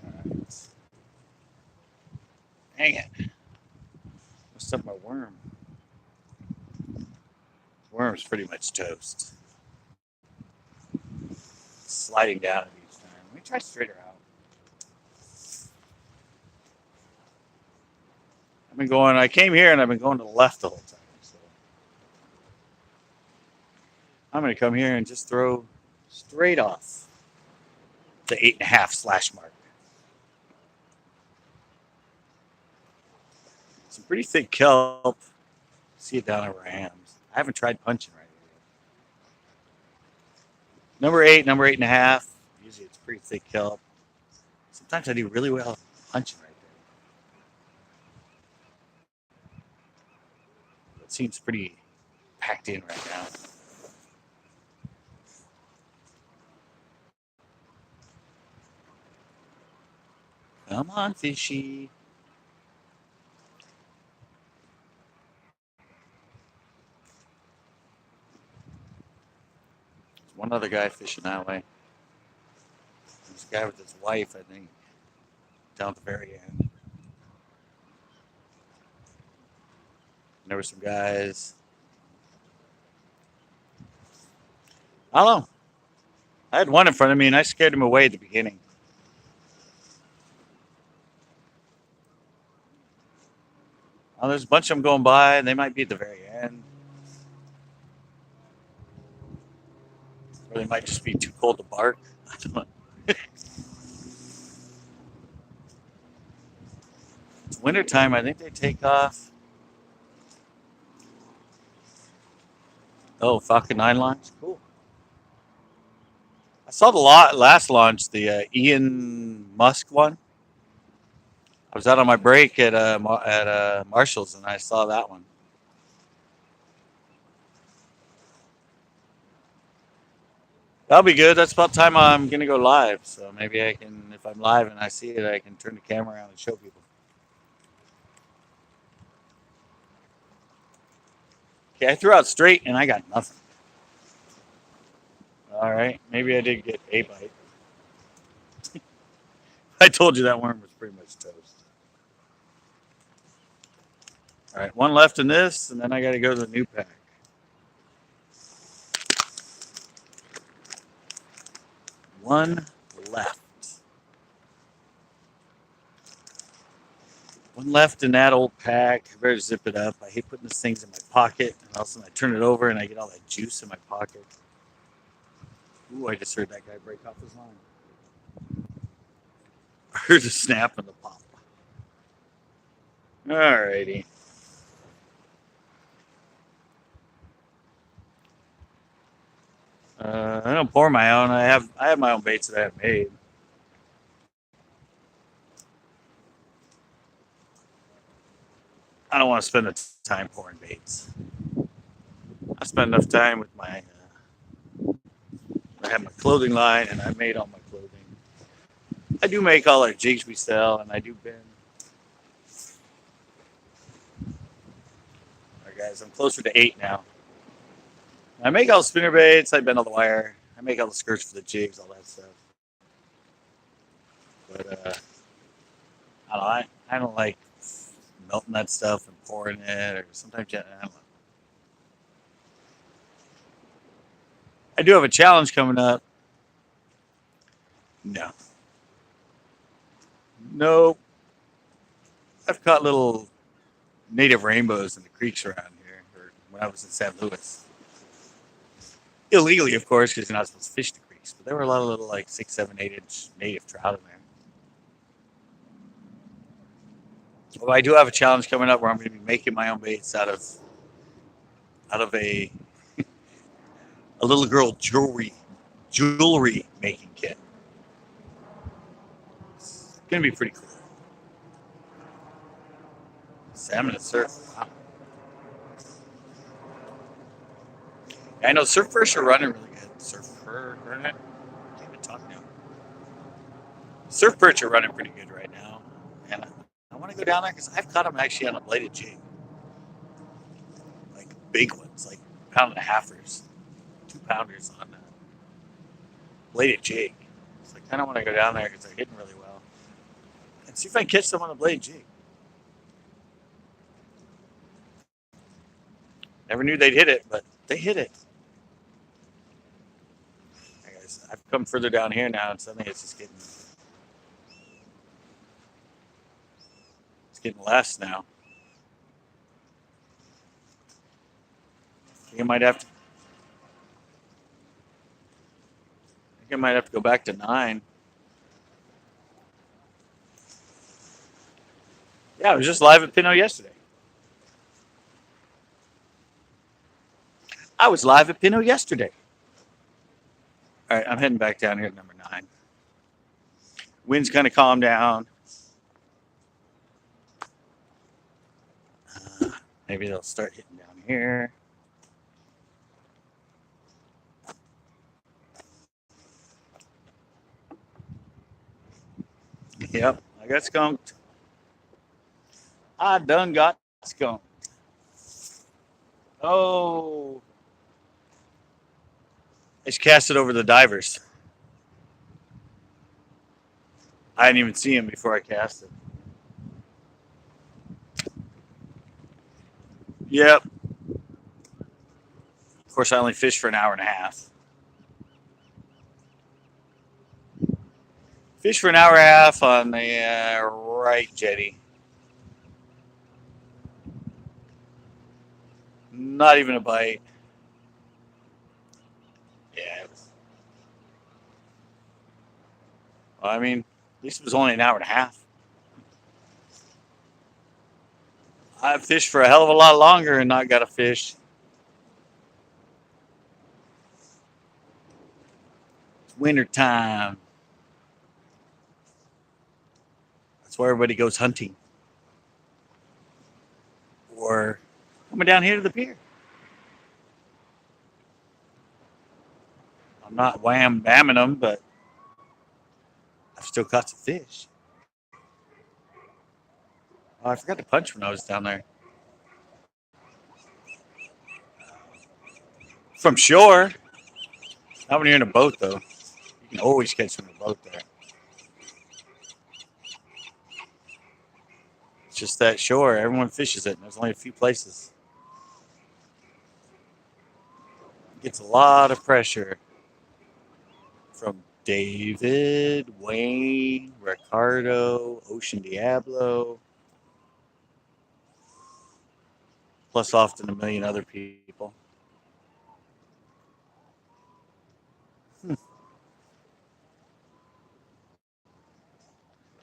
All right. Dang it. Messed up my worm. Worm's pretty much toast. Sliding down at each time. Let me try straighter out. I came here and I've been going to the left the whole time. So I'm going to come here and just throw straight off the 8.5 slash mark. Some pretty thick kelp. See it down over hams. I haven't tried punching right here yet. Number 8.5. Usually it's pretty thick kelp. Sometimes I do really well punching right there. It seems pretty packed in right now. Come on, fishy. There's one other guy fishing that way. There's a guy with his wife, I think, down at the very end. And there were some guys. I don't know. I had one in front of me and I scared him away at the beginning. Oh, there's a bunch of them going by, and they might be at the very end. Or they might just be too cold to bark. I don't know. It's wintertime. I think they take off. Oh, Falcon 9 launch? Cool. I saw the last launch, the Ian Musk one. I was out on my break at Marshall's, and I saw that one. That'll be good. That's about time I'm going to go live. So maybe I can, if I'm live and I see it, I can turn the camera around and show people. Okay, I threw out straight and I got nothing. All right, maybe I did get a bite. I told you that worm was pretty much toast. All right, one left in this, and then I got to go to the new pack. One left. One left in that old pack. I better zip it up. I hate putting these things in my pocket, and all of a sudden I turn it over and I get all that juice in my pocket. Ooh, I just heard that guy break off his line. I heard a snap and the pop. Alrighty. I don't pour my own. I have my own baits that I have made. I don't want to spend the time pouring baits. I spend enough time with my. I have my clothing line, and I made all my clothing. I do make all our jigs we sell, and I do bend. All right, guys, I'm closer to 8 now. I make all the spinner baits. I bend all the wire. I make all the skirts for the jigs, all that stuff. But I don't like melting that stuff and pouring it, or sometimes I don't know. I do have a challenge coming up. No, no, I've caught little native rainbows in the creeks around here, or when I was in St. Louis. Illegally, of course, because you're not supposed to fish the creeks. But there were a lot of little, like 6, 7, 8 inch native trout in there. Well, I do have a challenge coming up where I'm going to be making my own baits out of a little girl jewelry making kit. It's going to be pretty cool. Salmon and surf. Wow. I know surf fish are running really good. Running. I can't even talk now. Surf perch are running pretty good right now, and I want to go down there because I've caught them actually on a bladed jig, like big ones, like pound and a halfers, 2 pounders on a bladed jig. So I kind of want to go down there because they're hitting really well, and see if I can catch them on a bladed jig. Never knew they'd hit it, but they hit it. Hey guys, I've come further down here now, and suddenly it's getting less now. I think I might have to. I think I might have to go back to 9. Yeah, I was just live at Pinot yesterday. I was live at Pinot yesterday. All right, I'm heading back down here to number 9. Wind's kind of calmed down. Maybe they'll start hitting down here. Yep, I got skunked. I done got skunked. Oh, I just cast it over the divers. I didn't even see him before I cast it. Yep. Of course, I only fished for an hour and a half. Fished for an hour and a half on the right jetty. Not even a bite. Yeah. Well, I mean, at least it was only an hour and a half. I've fished for a hell of a lot longer and not got a fish. It's winter time. That's where everybody goes hunting. Or coming down here to the pier. I'm not wham bamming them, but I've still caught some fish. Oh, I forgot to punch when I was down there. From shore. Not when you're in a boat, though. You can always catch them in a boat there. It's just that shore. Everyone fishes it, and there's only a few places. It gets a lot of pressure from David, Wayne, Ricardo, Ocean Diablo, plus often a million other people.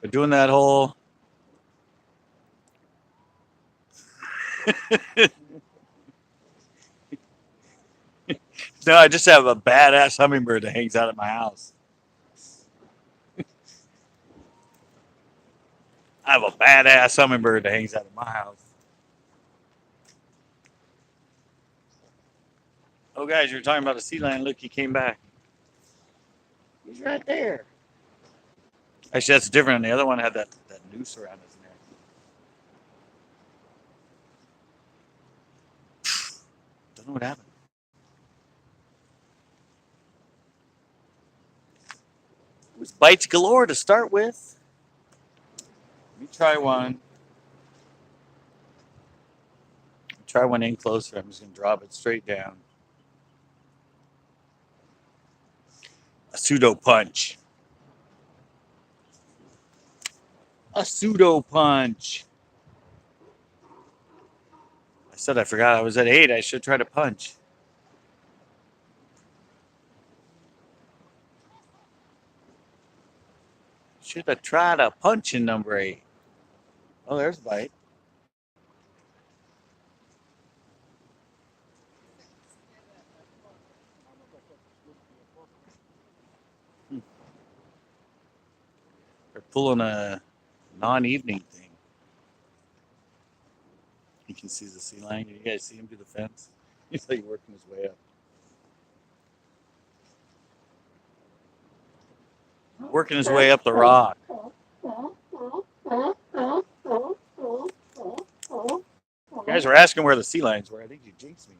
They're doing that whole No, I just have a badass hummingbird that hangs out at my house. I have a badass hummingbird that hangs out at my house. Oh, guys, you were talking about a sea lion. Look, he came back. He's right there. Actually, that's different. The other one had that noose around his neck. Don't know what happened. It was bites galore to start with. Let me try one. Try one in closer. I'm just going to drop it straight down. A pseudo punch. A pseudo punch. I said I forgot I was at 8. I should try to punch. Should have tried a punch in number 8. Oh, there's a bite. They're pulling a non-evening thing. You can see the sea lion. You guys see him through the fence? He's like working his way up. Working his way up the rock. You guys were asking where the sea lions were. I think you jinxed me.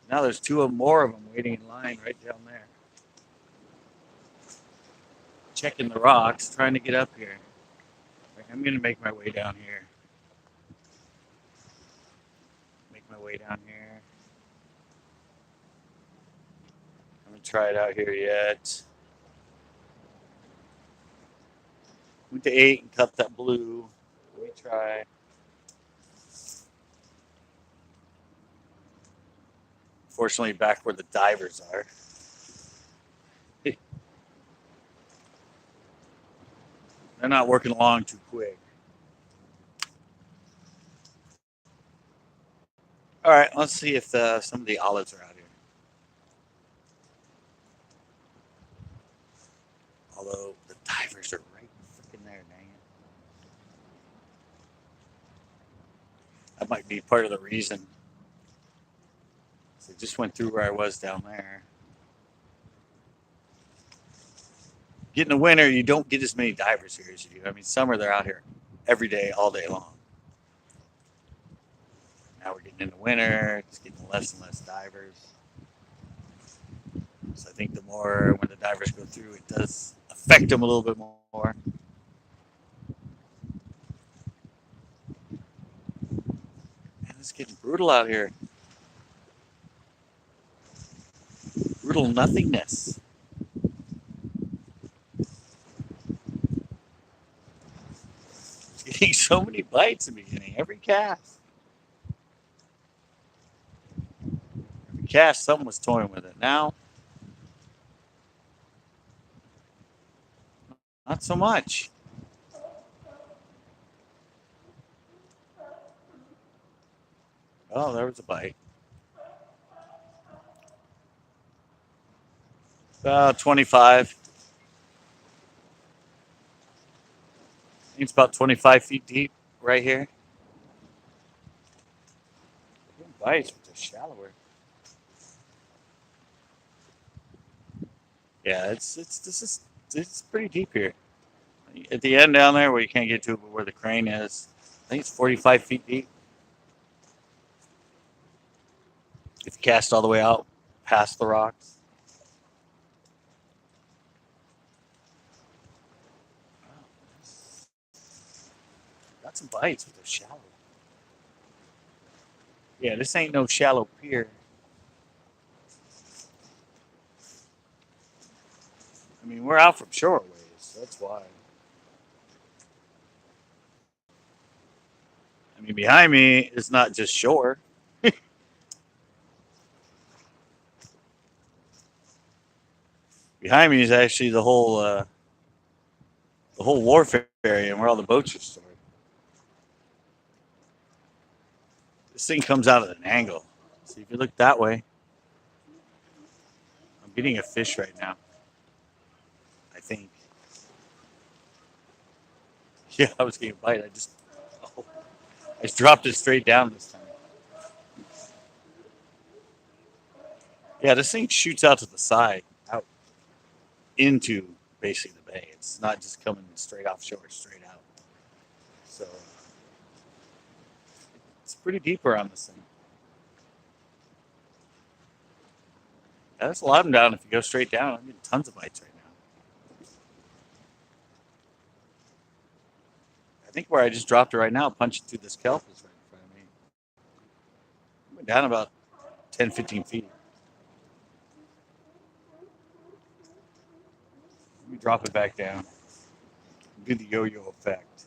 Now there's more of them waiting in line right down there. Checking the rocks, trying to get up here. I'm going to make my way down here. Make my way down here. I'm going to try it out here yet. Went to 8 and cut that blue. Let me try. Fortunately, back where the divers are. They're not working along too quick. All right, let's see if some of the olives are out here. Although the divers are right freaking there, dang it. That might be part of the reason. So it just went through where I was down there. Getting the winter, you don't get as many divers here as you do. I mean, summer they're out here every day, all day long. Now we're getting into winter, it's getting less and less divers. So I think the more when the divers go through, it does affect them a little bit more. Man, it's getting brutal out here. Brutal nothingness. Getting so many bites in the beginning, every cast. Every cast, someone was toying with it. Now, not so much. Oh, there was a bite. About 25. I think it's about 25 feet deep right here. Bites, but they're shallower. Yeah, it's pretty deep here. At the end down there where you can't get to it, but where the crane is, I think it's 45 feet deep. If you cast all the way out past the rocks. Got some bites, but they're shallow. Yeah, this ain't no shallow pier. I mean, we're out from shore ways. That's why. I mean, behind me is not just shore. Behind me is actually the whole wharf area and where all the boats are stored. This thing comes out at an angle. See, if you look that way, I'm getting a fish right now. I think. Yeah, I was getting a bite. I just dropped it straight down this time. Yeah, this thing shoots out to the side, out into basically the bay. It's not just coming straight offshore, straight out. So it's pretty deep around this thing. Yeah, there's a lot of them down if you go straight down. I'm getting tons of bites right now. I think where I just dropped it right now, punching through this kelp is right in front of me. I went down about 10, 15 feet. Let me drop it back down. Do the yo-yo effect.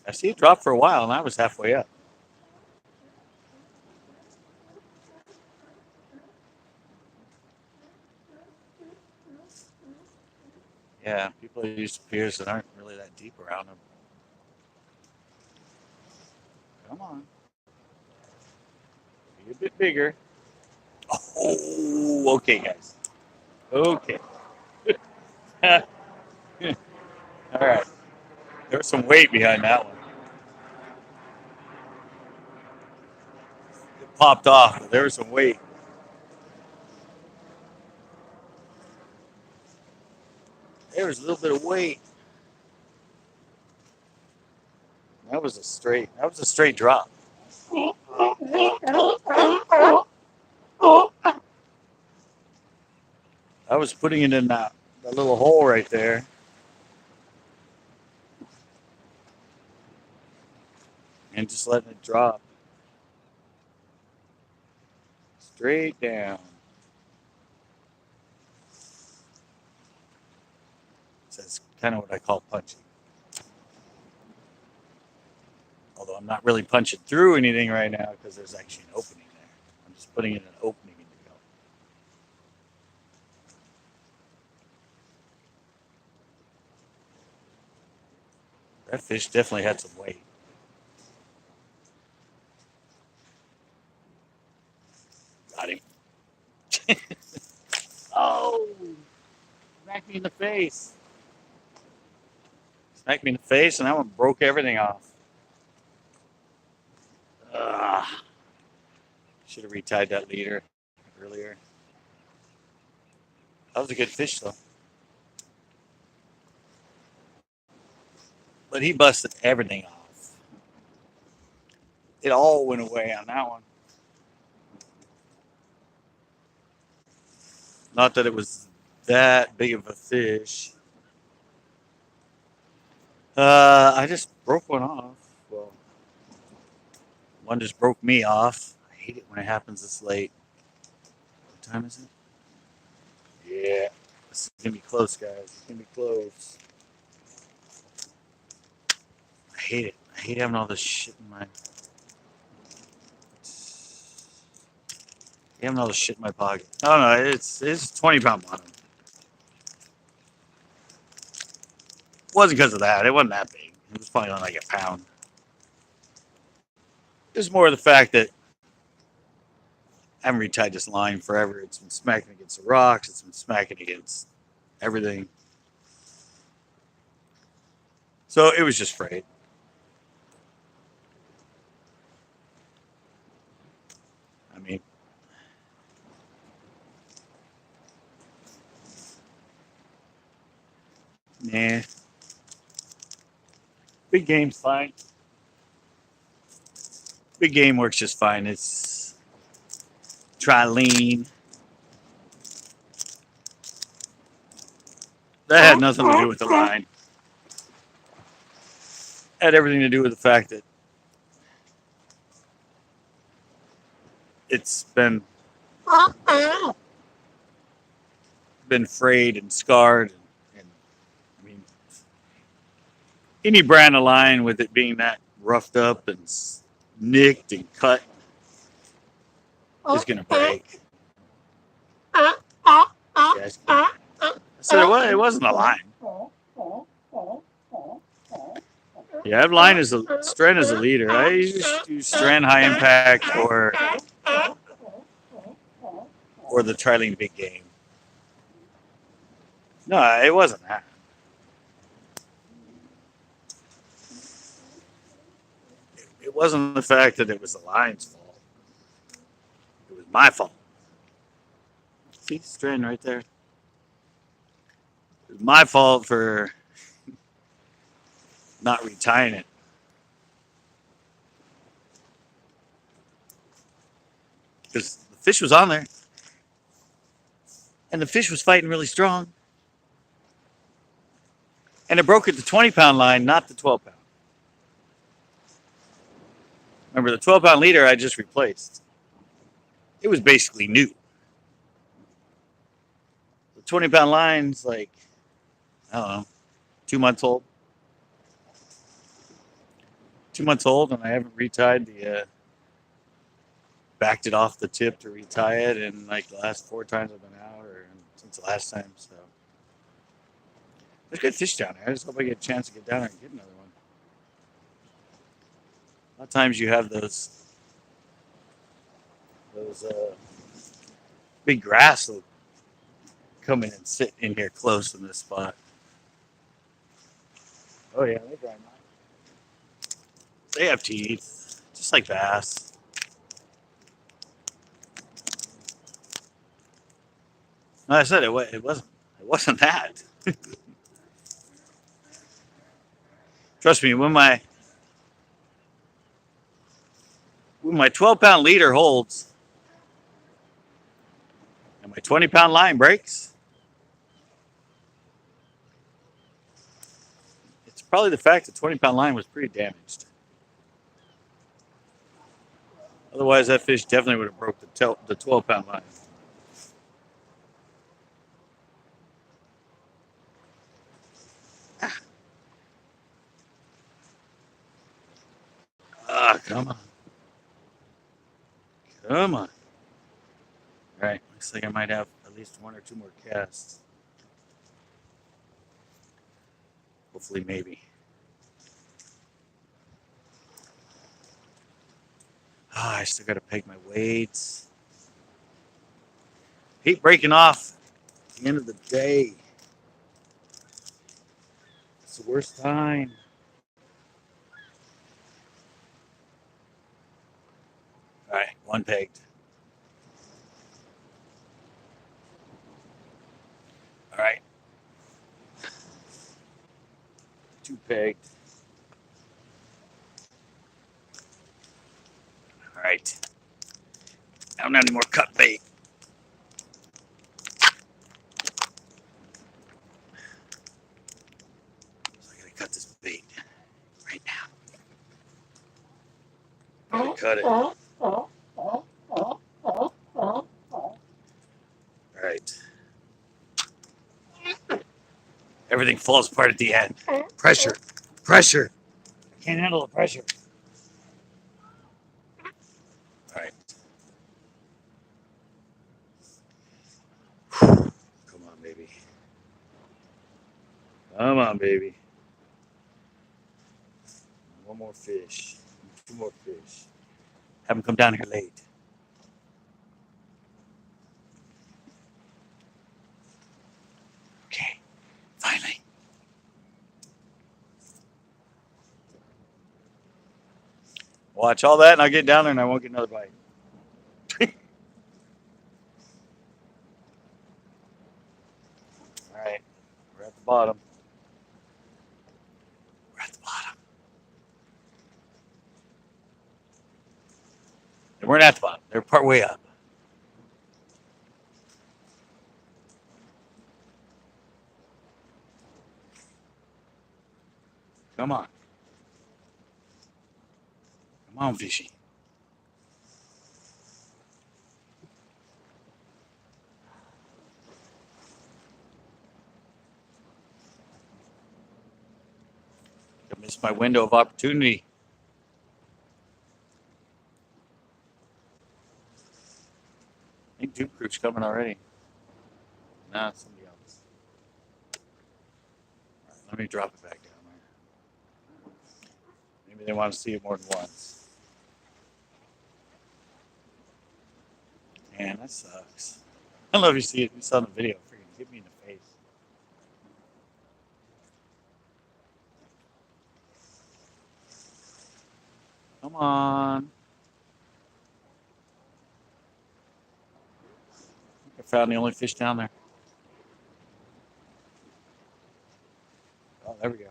I see it drop for a while, and I was halfway up. Yeah, people use piers that aren't really that deep around them. Come on. Be a bit bigger. Oh, okay, guys. Okay. All right. There's some weight behind that one. It popped off, but there was some weight. There was a little bit of weight. That was a straight drop. I was putting it in that little hole right there. And just letting it drop. Straight down. So that's kind of what I call punching. Although I'm not really punching through anything right now because there's actually an opening there. I'm just putting in an opening in the kelp. That fish definitely had some weight. Got him. Oh! Smacked me in the face. Smacked me in the face, and that one broke everything off. Should have retied that leader earlier. That was a good fish, though. But he busted everything off. It all went away on that one. Not that it was that big of a fish. I just broke one off. Well, one just broke me off. I hate it when it happens this late. What time is it? Yeah. This is going to be close, guys. It's going to be close. I hate it. I hate having all this shit in my... Having all this shit in my pocket. Oh, no. It's 20-pound bottom. It wasn't because of that. It wasn't that big. It was probably only like a pound. It's more the fact that I haven't retied this line forever. It's been smacking against the rocks. It's been smacking against everything. So it was just frayed. I mean, nah. Big game's fine. Big game works just fine. It's trilene. That had nothing to do with the line. It had everything to do with the fact that it's been frayed and scarred, and I mean, any brand of line with it being that roughed up and nicked and cut is gonna break. I said it wasn't a line. Yeah, I've line is a strand is a leader. I use strand high impact or the trilene big game. No, it wasn't that. It wasn't the fact that it was the line's fault. It was my fault. See, strand right there. It was my fault for not retying it. Because the fish was on there. And the fish was fighting really strong. And it broke at the 20-pound line, not the 12-pound. Remember, the 12-pound leader I just replaced. It was basically new. The 20-pound line's like, I don't know, 2 months old. 2 months old, and I haven't retied the, backed it off the tip to retie it in like the last 4 times I've been out, or since the last time, so. There's good fish down there. I just hope I get a chance to get down there and get another one. A lot of times you have those big grass will come in and sit in here close in this spot. Oh yeah, they dry mine. They have teeth, just like bass. No, I said it wasn't that. Trust me, when my 12-pound leader holds and my 20-pound line breaks, it's probably the fact that 20-pound line was pretty damaged. Otherwise, that fish definitely would have broke the 12-pound line. Ah, come on. Come on. All right, looks like I might have at least 1 or 2 more casts. Hopefully, maybe. Ah, I still got to peg my weights. Hate breaking off at the end of the day. It's the worst time. All right, 1 pegged. All right. 2 pegged. All right. I don't have any more cut bait. So I gotta cut this bait right now. Gotta cut it. All right. Everything falls apart at the end. Pressure. Pressure. Can't handle the pressure. All right. Come on, baby. Come on, baby. 1 more fish. 2 more fish. Have them come down here late. Okay. Finally. Watch all that, and I'll get down there, and I won't get another bite. All right. We're at the bottom. We're at the bottom. They weren't at the bottom. They were part way up. Come on. Come on, fishy. I missed my window of opportunity. I think Duke Group's coming already. Nah, it's somebody else. All right, let me drop it back down there. Maybe they want to see it more than once. Man, that sucks. I don't know if you see it. You saw the video. Freaking hit me in the face. Come on. I found the only fish down there. Oh, there we go.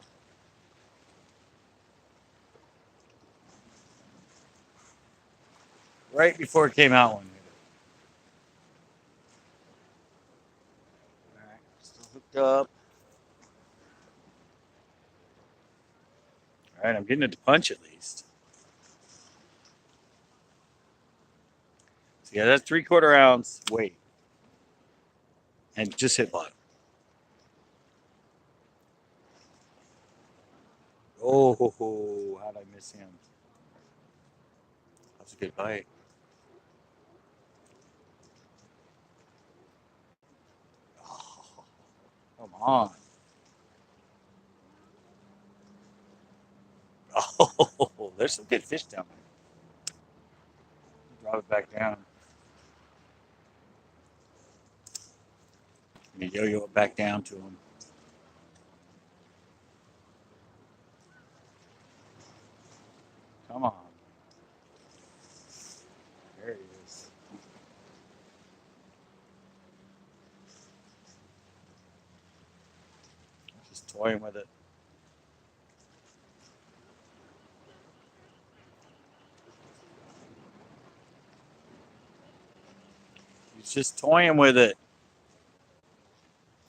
Right before it came out one minute. All right, still hooked up. All right, I'm getting it to punch at least. So yeah, that's 3/4 ounce weight. And just hit bottom. Oh, how'd I miss him? That was a good bite. Oh, come on. Oh, there's some good fish down there. Drop it back down. And you yo-yo it back down to him. Come on. There he is. Just toying with it. He's just toying with it.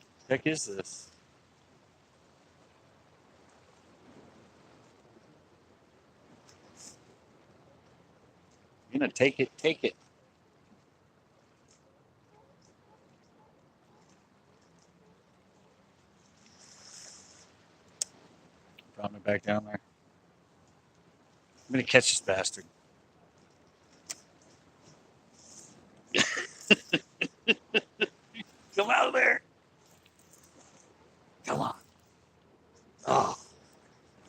What the heck is this? You know, take it, take it. Drop it back down there. I'm gonna catch this bastard. Come out of there. Come on. Oh,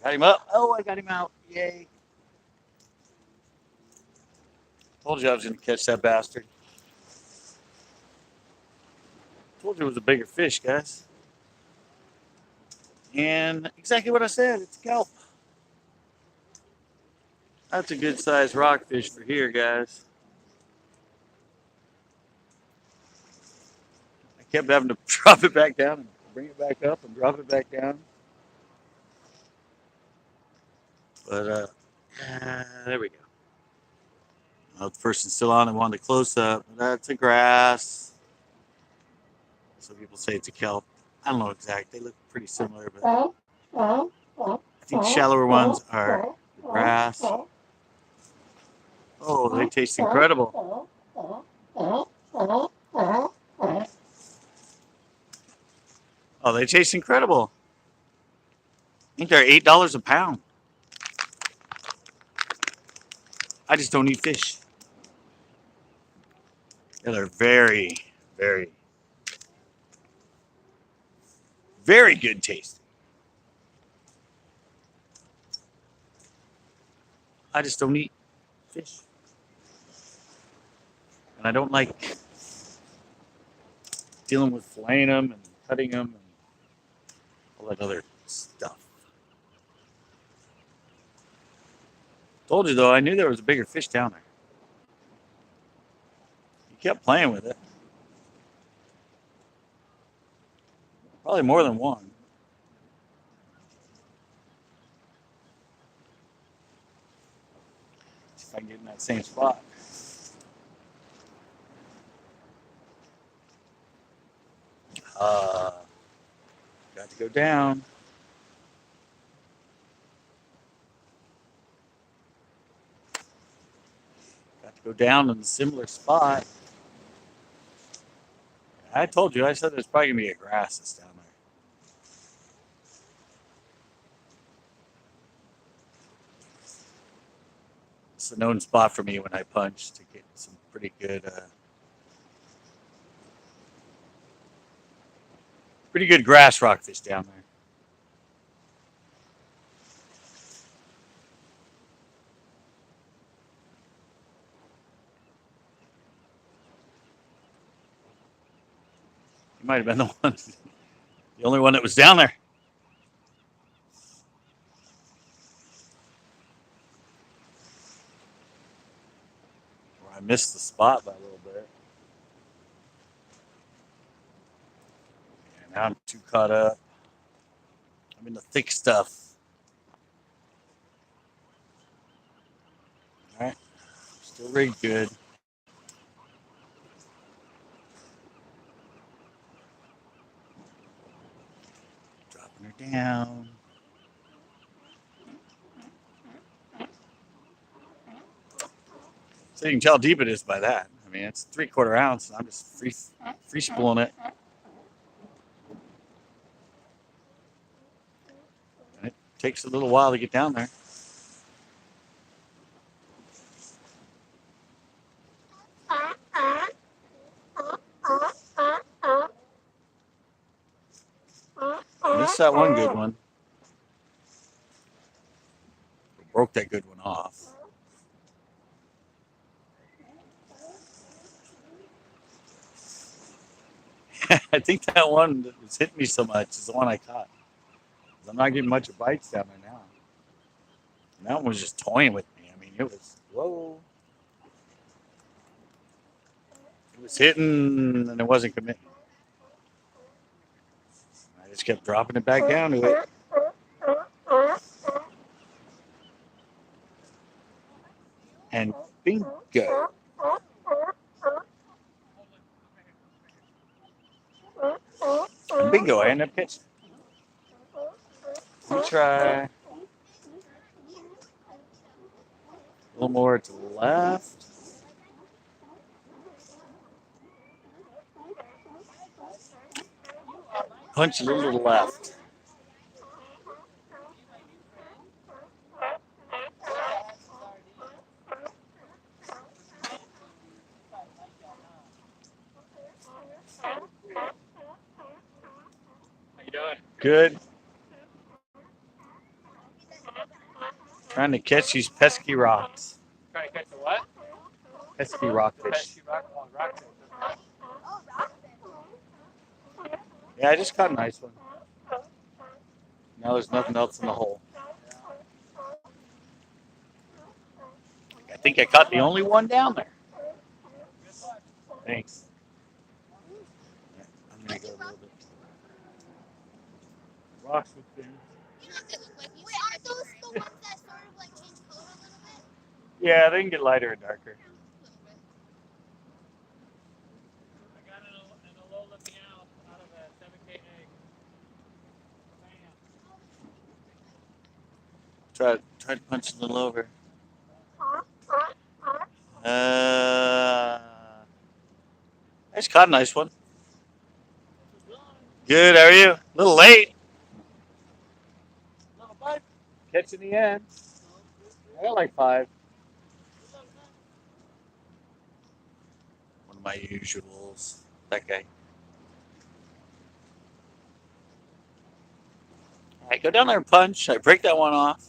got him up. Oh, I got him out. Yay. Told you I was gonna catch that bastard. Told you it was a bigger fish, guys. And exactly what I said. It's kelp. That's a good sized rockfish for here, guys. I kept having to drop it back down and bring it back up and drop it back down. But there we go. The person's still on and wanted to close up. That's a grass. So people say it's a kelp. I don't know exactly. They look pretty similar, but I think shallower ones are grass. Oh, they taste incredible. Oh, they taste incredible. I think they're $8 a pound. I just don't eat fish. Yeah, they're very, very, very good tasting. I just don't eat fish. And I don't like dealing with filleting them and cutting them and all that other stuff. Told you though, I knew there was a bigger fish down there. He kept playing with it. Probably more than one. See if I can get in that same spot. Got to go down. Got to go down in a similar spot. I told you, I said there's probably going to be a grass that's down there. It's a known spot for me when I punch to get some pretty good grass rockfish down there. might have been the one, the only one that was down there. Or I missed the spot by a little bit. And now I'm too caught up. I'm in the thick stuff. All right. Still rigged good. Dropping her down. So you can tell how deep it is by that. I mean, it's 3/4 ounce. And I'm just free spooling it. And it takes a little while to get down there. Missed that one good one. Broke that good one off. I think that one that was hitting me so much is the one I caught. I'm not getting much of bites down there now. And that one was just toying with me. I mean, it was, whoa. It was hitting and it wasn't committing. I just kept dropping it back down to it. And bingo. And bingo, I ended up catching. Retry. A little more to the left. Punch a little to the left. How you doing? Good. Trying to catch these pesky rocks. Trying to catch the what? Pesky rockfish. Pesky rock. Oh, rockfish. Yeah, I just caught a nice one. Now there's nothing else in the hole. I think I caught the only one down there. Thanks. I'm gonna go a little bit. Rocks with things. Wait, aren't those the ones that sort of like change color a little bit? Yeah, they can get lighter and darker. I got an Alola Meow out of a 7K egg. Bam. Try to punch a little over. I just caught a nice one. Good, how are you? A little late. Little bud. Catching the end. I got like 5. One of my usuals. That guy. All right, go down there and punch. I break that one off.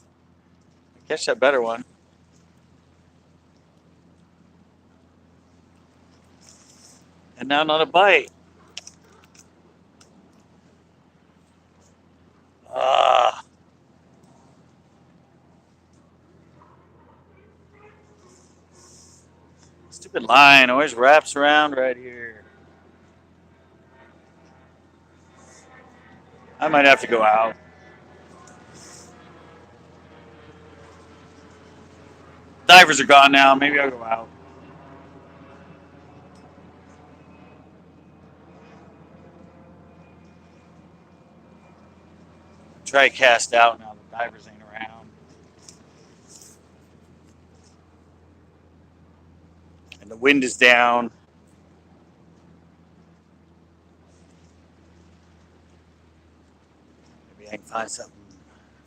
I catch that better one. And now not a bite. Ah. Stupid line always wraps around right here. I might have to go out. Divers are gone now. Maybe I'll go out. Try to cast out now. The divers ain't around. And the wind is down. Maybe I can find something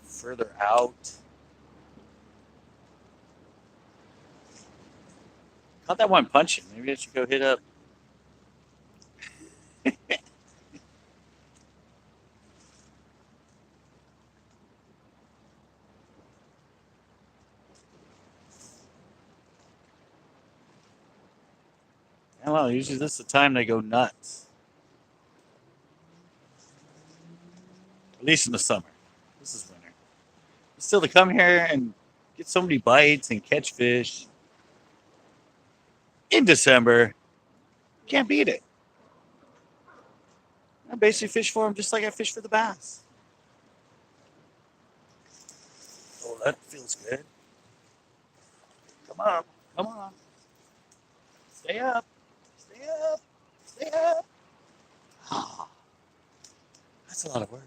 further out. Caught that one punching. Maybe I should go hit up. I don't know. Usually this is the time they go nuts. At least in the summer. This is winter. Still, to come here and get so many bites and catch fish in December, can't beat it. I basically fish for them just like I fish for the bass. Oh, that feels good. Come on, come on. Stay up, stay up, stay up. Ah, that's a lot of work.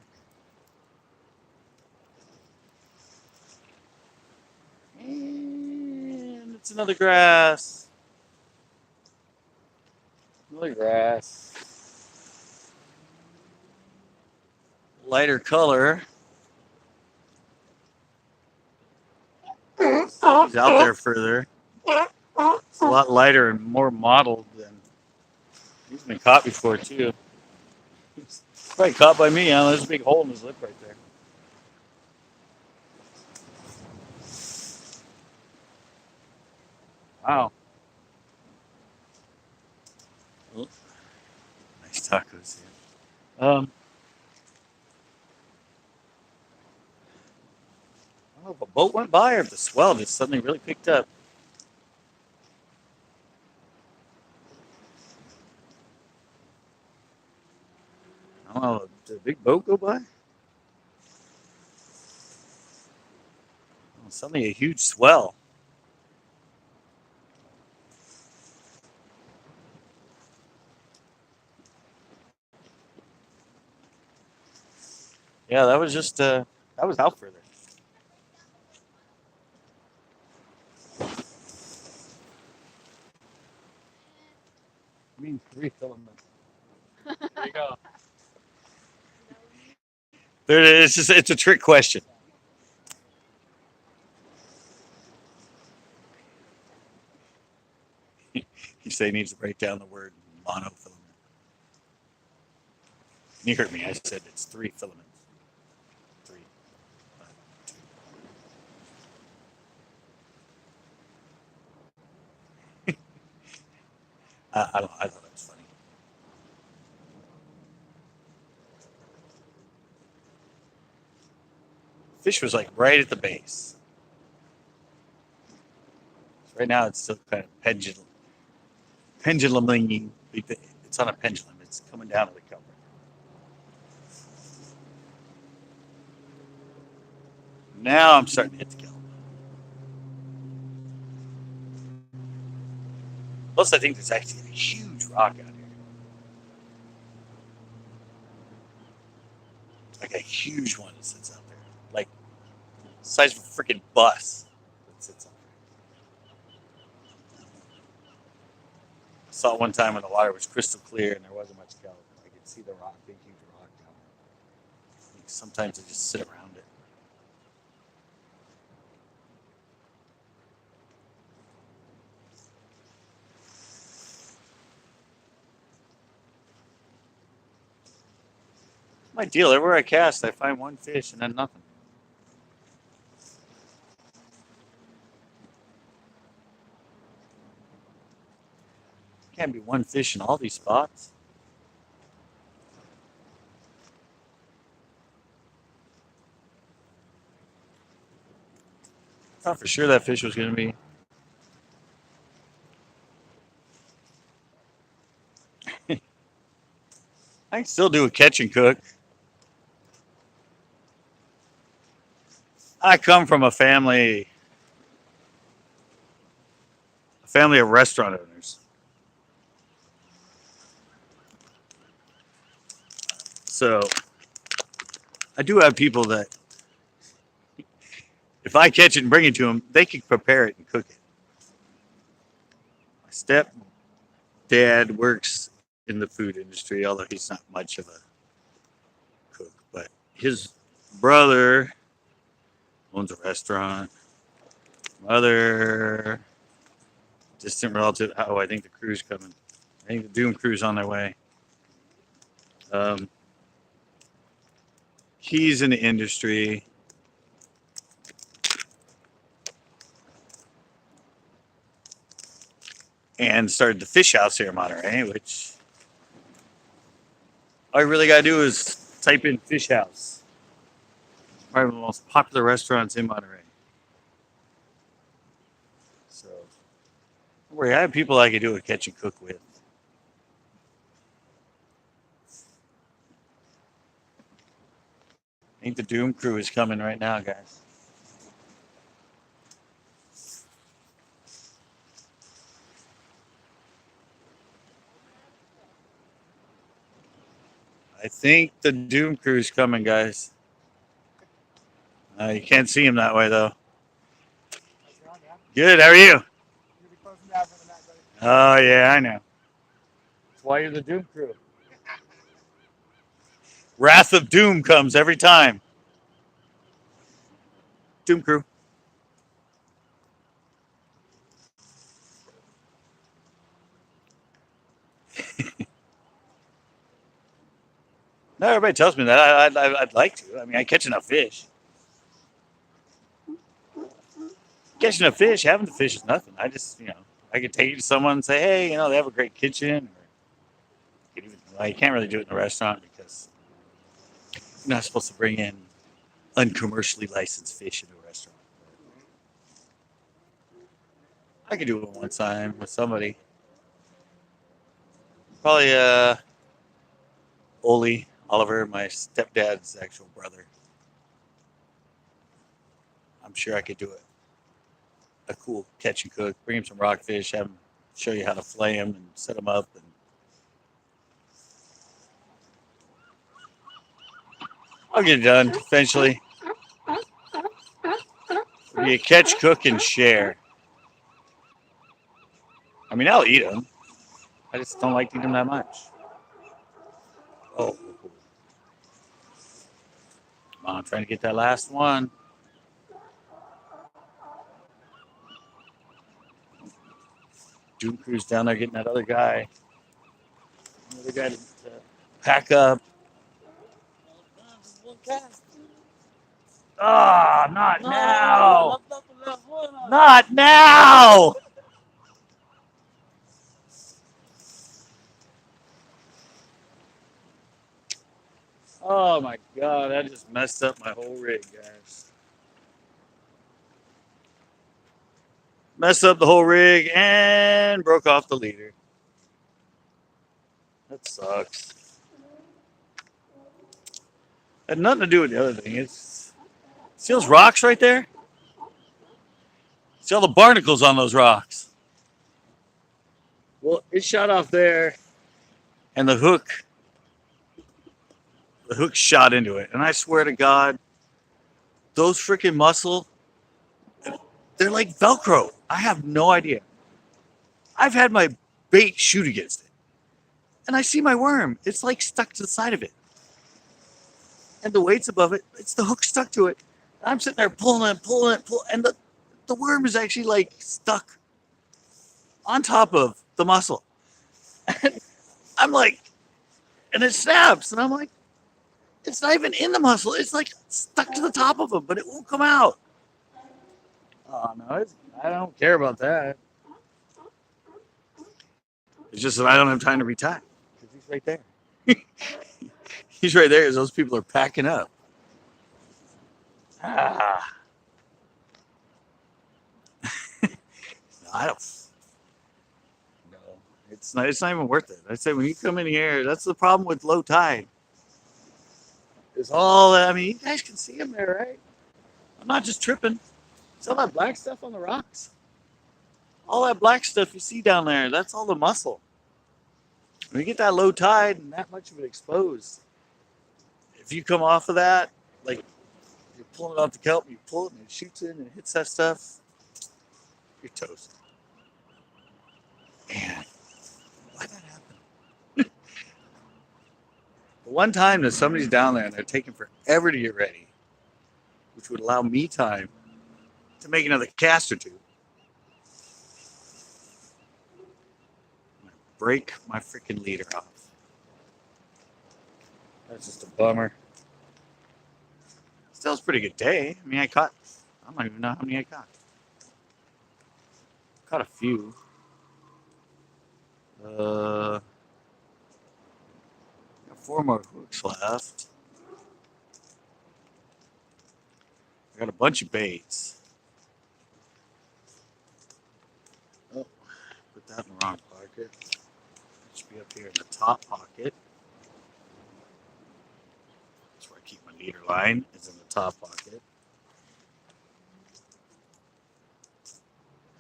And it's another grass. Another grass. Lighter color. He's out there further. It's a lot lighter and more mottled than he's been caught before too. He's probably caught by me. There's a big hole in his lip right there. Wow. Oh, nice tacos here. I don't know if a boat went by or if the swell just suddenly really picked up. I don't know. Did a big boat go by? Oh, suddenly a huge swell. Yeah, that was just that was out further. I mean, 3 filaments. There you go. There it is. It's a trick question. You say he needs to break down the word monofilament. You heard me. I said it's 3 filaments. 3. I don't. I thought that was funny. Fish was like right at the base. So right now it's still kind of penduluming. It's on a pendulum. It's coming down to the cover. Now I'm starting to hit the kelp. Plus, I think there's actually a huge rock out here. Like a huge one that sits out there. Like the size of a freaking bus that sits out there. I saw it one time when the water was crystal clear and there wasn't much kelp. I could see the rock, big, huge rock down there. Sometimes I just sit around it. My deal. Everywhere I cast, I find one fish and then nothing. Can't be one fish in all these spots. I thought for sure that fish was going to be. I can still do a catch and cook. I come from a family of restaurant owners. So I do have people that, if I catch it and bring it to them, they can prepare it and cook it. My stepdad works in the food industry, although he's not much of a cook. But his brother owns a restaurant. Mother, distant relative. Oh, I think the crew's coming. I think the Doom crew's on their way. He's in the industry. And started the fish house here in Monterey, which all you really got to do is type in fish house. Probably one of the most popular restaurants in Monterey. So, don't worry, I have people I could do a catch and cook with. I think the Doom crew is coming right now, guys. I think the Doom crew is coming, guys. You can't see him that way, though. Good, how are you? Oh, yeah, I know. That's why you're the Doom crew. Wrath of Doom comes every time. Doom crew. No, everybody tells me that. I'd like to. I mean, I catch enough fish. Catching a fish, having the fish is nothing. I just, I could take it to someone and say, hey, they have a great kitchen. Or you can't really do it in a restaurant because you're not supposed to bring in uncommercially licensed fish in a restaurant. I could do it one time with somebody. Probably Oli, Oliver, my stepdad's actual brother. I'm sure I could do it. A cool catch and cook. Bring him some rockfish, have him show you how to flay them and set them up. And I'll get it done eventually. It'll be a catch, cook, and share. I mean, I'll eat them. I just don't like to eat them that much. Oh, come on, I'm trying to get that last one. Doom Crew's down there getting that other guy. Another guy to pack up. Ah, not now. Not now. Oh my God, that just messed up my whole rig, guys. Messed up the whole rig and broke off the leader. That sucks. Had nothing to do with the other thing. See those rocks right there? See all the barnacles on those rocks? Well, it shot off there, and the hook shot into it. And I swear to God, those freaking mussel, they're like Velcro. I have no idea. I've had my bait shoot against it, and I see my worm. It's like stuck to the side of it, and the weight's above it. It's the hook stuck to it. I'm sitting there pulling it, and the worm is actually like stuck on top of the mussel. I'm like, and it snaps, and I'm like, it's not even in the mussel. It's like stuck to the top of them, but it won't come out. Oh no, I don't care about that. It's just that I don't have time to retie because he's right there. He's right there as those people are packing up. Ah, no, I don't. No, it's not. It's not even worth it. I say when you come in here, that's the problem with low tide. It's all. I mean, you guys can see them there, right? I'm not just tripping. See all that black stuff on the rocks? All that black stuff you see down there, that's all the mussel. When you get that low tide and that much of it exposed, if you come off of that, like you're pulling it off the kelp, you pull it and it shoots in and it hits that stuff, you're toast. Man, why'd that happen? The one time that somebody's down there and they're taking forever to get ready, which would allow me time to make another cast or two, I'm gonna break my freaking leader off. That's just a bummer. Still, it's a pretty good day. I mean, I don't even know how many I caught. Caught a few. Got 4 more hooks left. I got a bunch of baits. Oh, put that in the wrong pocket. It should be up here in the top pocket. That's where I keep my leader line, is in the top pocket.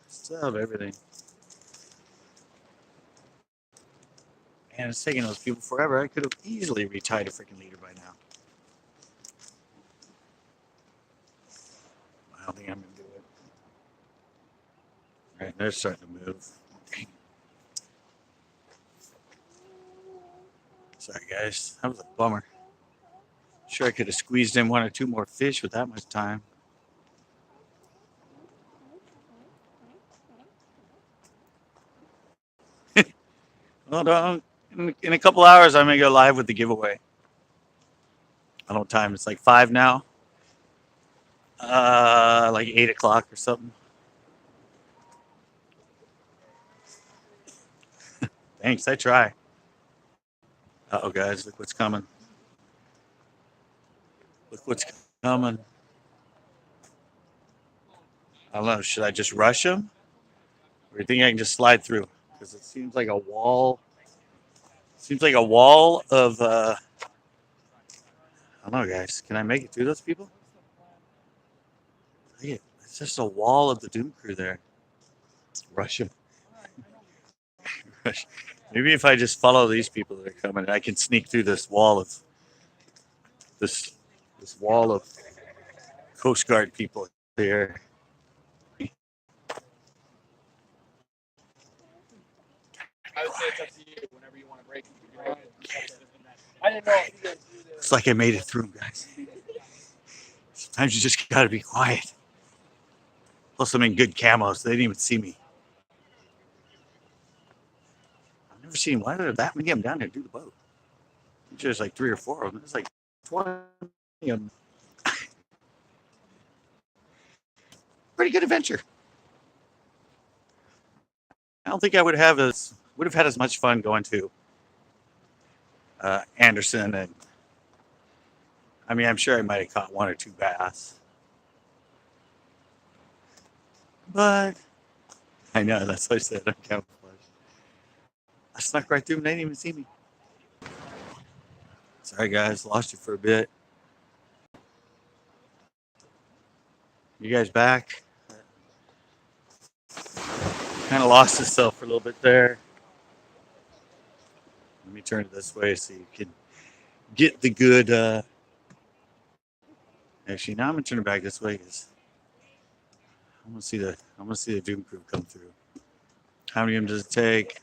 Still have everything. Man, it's taking those people forever. I could have easily retied a freaking leader by now. I don't think I'm going to do it. All right, they're starting to move. Sorry, guys. That was a bummer. Sure, I could have squeezed in one or two more fish with that much time. Well, no, in a couple hours, I may go live with the giveaway. I don't know what time. It's like 5 now. Like 8 o'clock or something. Thanks, I try. Uh-oh, guys, look what's coming. Look what's coming. I don't know, should I just rush them? Or do you think I can just slide through? Because it seems like a wall. Seems like a wall of, I don't know, guys. Can I make it through those people? Look at, it's just a wall of the Doom Crew there. Rush them. Maybe if I just follow these people that are coming, I can sneak through this wall of this wall of Coast Guard people here. I would say it's up to you. Whenever you want to break, you can break it. I didn't know if you guys do this. It's like I made it through, guys. Sometimes you just gotta be quiet. Plus, I'm in good camos. They didn't even see me. I've never seen. Why are there that many of them down there do the boat? There's like 3 or 4 of them. There's like 20 of them. Pretty good adventure. I don't think I would have had as much fun going to Anderson, and I mean, I'm sure I might have caught 1 or 2 bass, but I know that's what I said. I'm camouflage. I snuck right through them. They didn't even see me. Sorry, guys, lost you for a bit. You guys back? Kind of lost itself for a little bit there. Let me turn it this way so you can get the good. Actually, now I'm gonna turn it back this way because I want to see the Doom Crew come through. How many of them does it take?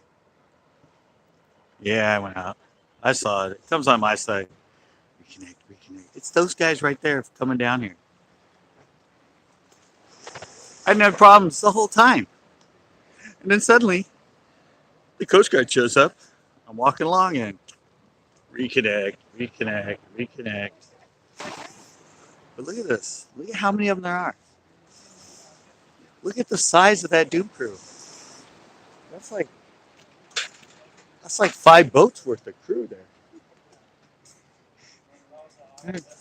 Yeah, I went out. I saw it. It comes on my side. Reconnect. It's those guys right there coming down here. I didn't have problems the whole time. And then suddenly, the Coast Guard shows up. I'm walking along and reconnect. But look at this. Look at how many of them there are. Look at the size of that Doom Crew. That's like 5 boats worth of crew there.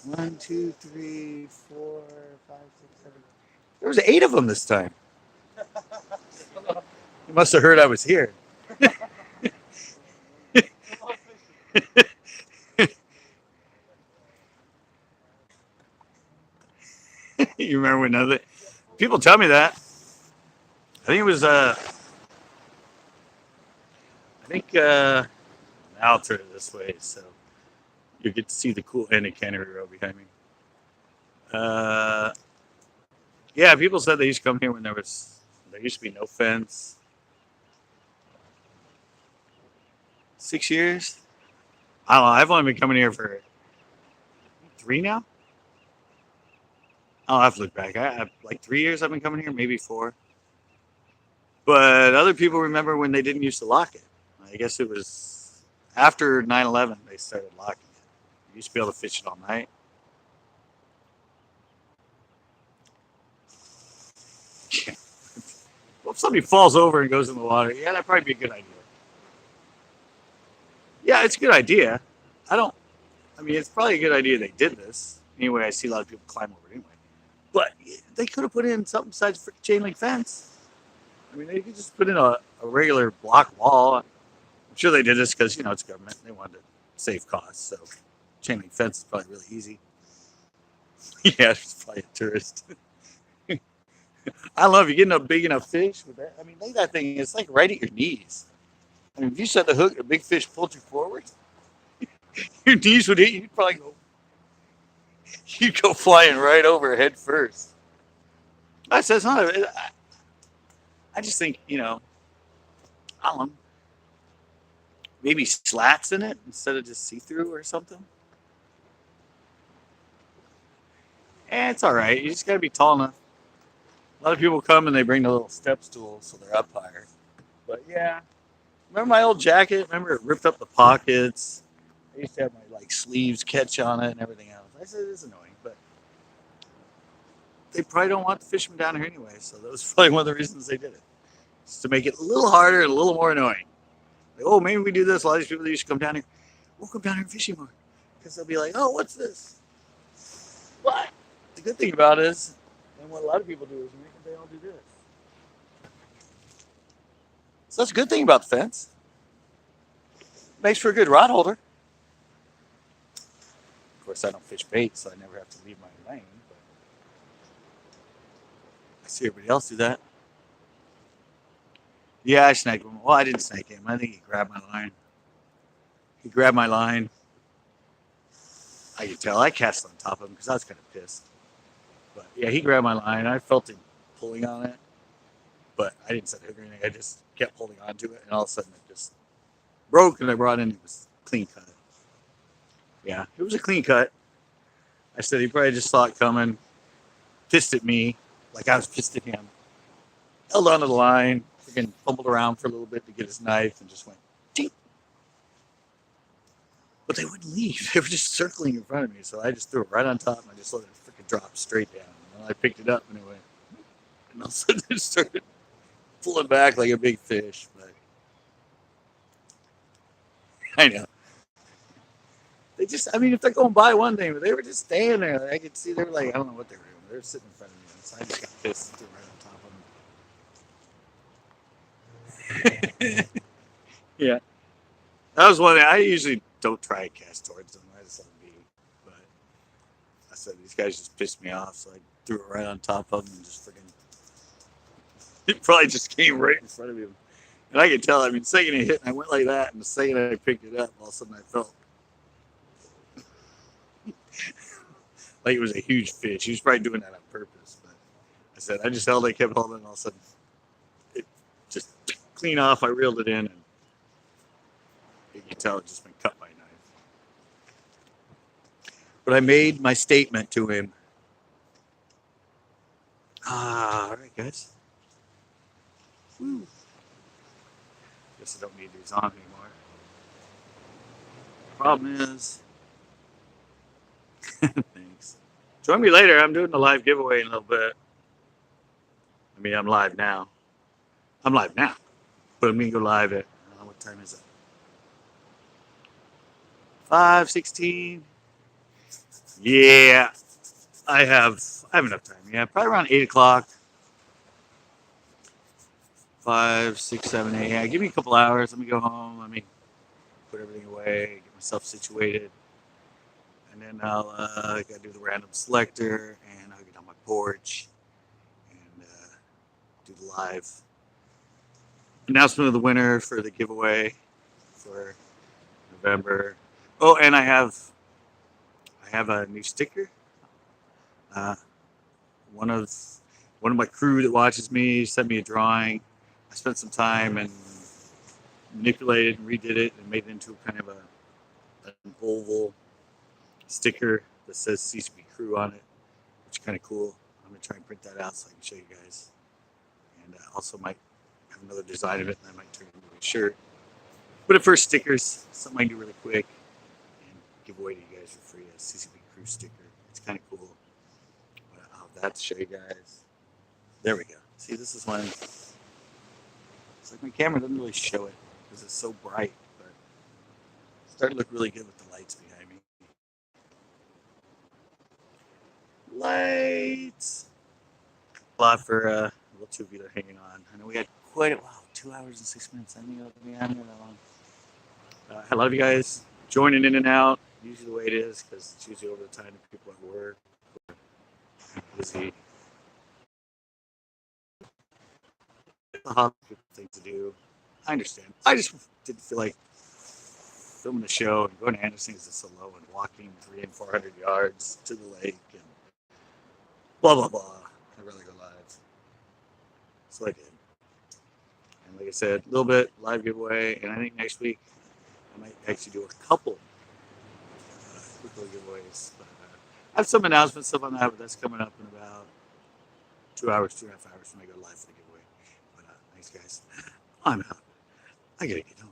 1, 2, 3, 4, 5, 6, 7. There was 8 of them this time. You must have heard I was here. You remember when other people tell me that? I think it was now I'll turn it this way so you get to see the cool end of Cannery Road behind me. Yeah, people said they used to come here when there used to be no fence. 6 years? I don't know. I've only been coming here for 3 now. I'll have to look back. I like 3 years I've been coming here, maybe 4. But other people remember when they didn't used to lock it. I guess it was after 9/11 they started locking it. You used to be able to fish it all night. Well, if somebody falls over and goes in the water, yeah, that'd probably be a good idea. Yeah, it's a good idea. I mean, it's probably a good idea they did this. Anyway, I see a lot of people climb over it anyway. But they could have put in something besides chain link fence. I mean, they could just put in a regular block wall. I'm sure they did this because, it's government. They wanted to save costs. So chain link fence is probably really easy. Yeah, it's probably a tourist. I love you getting a big enough fish with that. I mean, look at that thing. It's like right at your knees. I mean, if you set the hook, a big fish pulled you forward, your knees would hit you. You'd go flying right over head first. I said, it's not. I just think, I don't know, maybe slats in it instead of just see through or something. It's all right. You just got to be tall enough. A lot of people come and they bring the little step stools so they're up higher. But yeah, remember my old jacket? Remember it ripped up the pockets? I used to have my sleeves catch on it and everything else. I said it's annoying, but they probably don't want the fishermen down here anyway. So that was probably one of the reasons they did it, just to make it a little harder and a little more annoying. Like, oh, maybe we do this. A lot of these people that used to come down here, we'll come down here and fish more, because they'll be like, oh, what's this? But the good thing about it is, and what a lot of people do is they all do this. So that's a good thing about the fence. Makes for a good rod holder. Of course, I don't fish bait, so I never have to leave my lane. But I see everybody else do that. Yeah, I snaked him. Well, I didn't snake him. I think he grabbed my line. He grabbed my line. I could tell. I cast on top of him because I was kind of pissed. But yeah, he grabbed my line. I felt him pulling on it, but I didn't set a hook or anything. I just kept holding on to it, and all of a sudden it just broke, and I brought in. It was clean cut. Yeah, it was a clean cut. I said he probably just saw it coming, pissed at me like I was pissed at him. Held onto the line, freaking fumbled around for a little bit to get his knife, and just went, tink. But they wouldn't leave. They were just circling in front of me, so I just threw it right on top, and I just let it freaking drop straight down. And I picked it up, and it went, and all of a sudden it started pulling back like a big fish. But I know. They just, I mean, if they're going by one thing, but they were just standing there. I could see they were like, I don't know what they were doing. They were sitting in front of me, so I just got pissed and threw right on top of them. Yeah. That was one thing. I usually don't try and cast towards them. I just let them be. But I said, these guys just pissed me off, so I threw it right on top of them and just freaking. It probably just came right in front of him. And I could tell, I mean, the second it hit, and I went like that, and the second I picked it up, all of a sudden I felt like it was a huge fish. He was probably doing that on purpose. But I said, I just held it, kept holding it, and all of a sudden it just clean off. I reeled it in, and you can tell it just been cut by a knife. But I made my statement to him. All right, guys. Woo. Guess I don't need these on anymore. Problem is, thanks. Join me later. I'm doing a live giveaway in a little bit. I mean, I'm live now. I'm live now. But I'm going to go live at, what time is it? 5:16. Yeah. I have enough time. Yeah, probably around 8 o'clock. 5, 6, 7, 8. Yeah, give me a couple hours. Let me go home. Let me put everything away, get myself situated. And then I'll gotta do the random selector, and I'll get on my porch and do the live announcement of the winner for the giveaway for November. Oh, and I have a new sticker. One of my crew that watches me sent me a drawing. I spent some time and manipulated and redid it and made it into kind of an oval sticker that says CCP Crew on it, which is kind of cool. I'm going to try and print that out so I can show you guys. And also might have another design of it, and I might turn it into a shirt. But at first, stickers, something I can do really quick and give away to you guys for free, a CCP Crew sticker. It's kind of cool. But I'll have that to show you guys. There we go. See, this is when it's like my camera doesn't really show it because it's so bright, but it's starting to look really good with the lights behind me. Lights! lot for little two of you that are hanging on. I know we had quite a 2 hours and 6 minutes. I think it'll be on here that long. I love you guys joining in and out. Usually the way it is because it's usually over the time that people at work busy. The hospital thing to do. I understand. I just didn't feel like filming a show and going to Anderson is so low and walking 300 and 400 yards to the lake and blah blah blah. I'd rather go live. So I did. And like I said, a little bit live giveaway, and I think next week I might actually do a couple quick little giveaways. But I have some announcement stuff on that, but that's coming up in about 2 hours, 2.5 hours when I go live for the giveaway. But thanks, guys. I'm out. I gotta get home.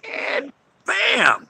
And bam!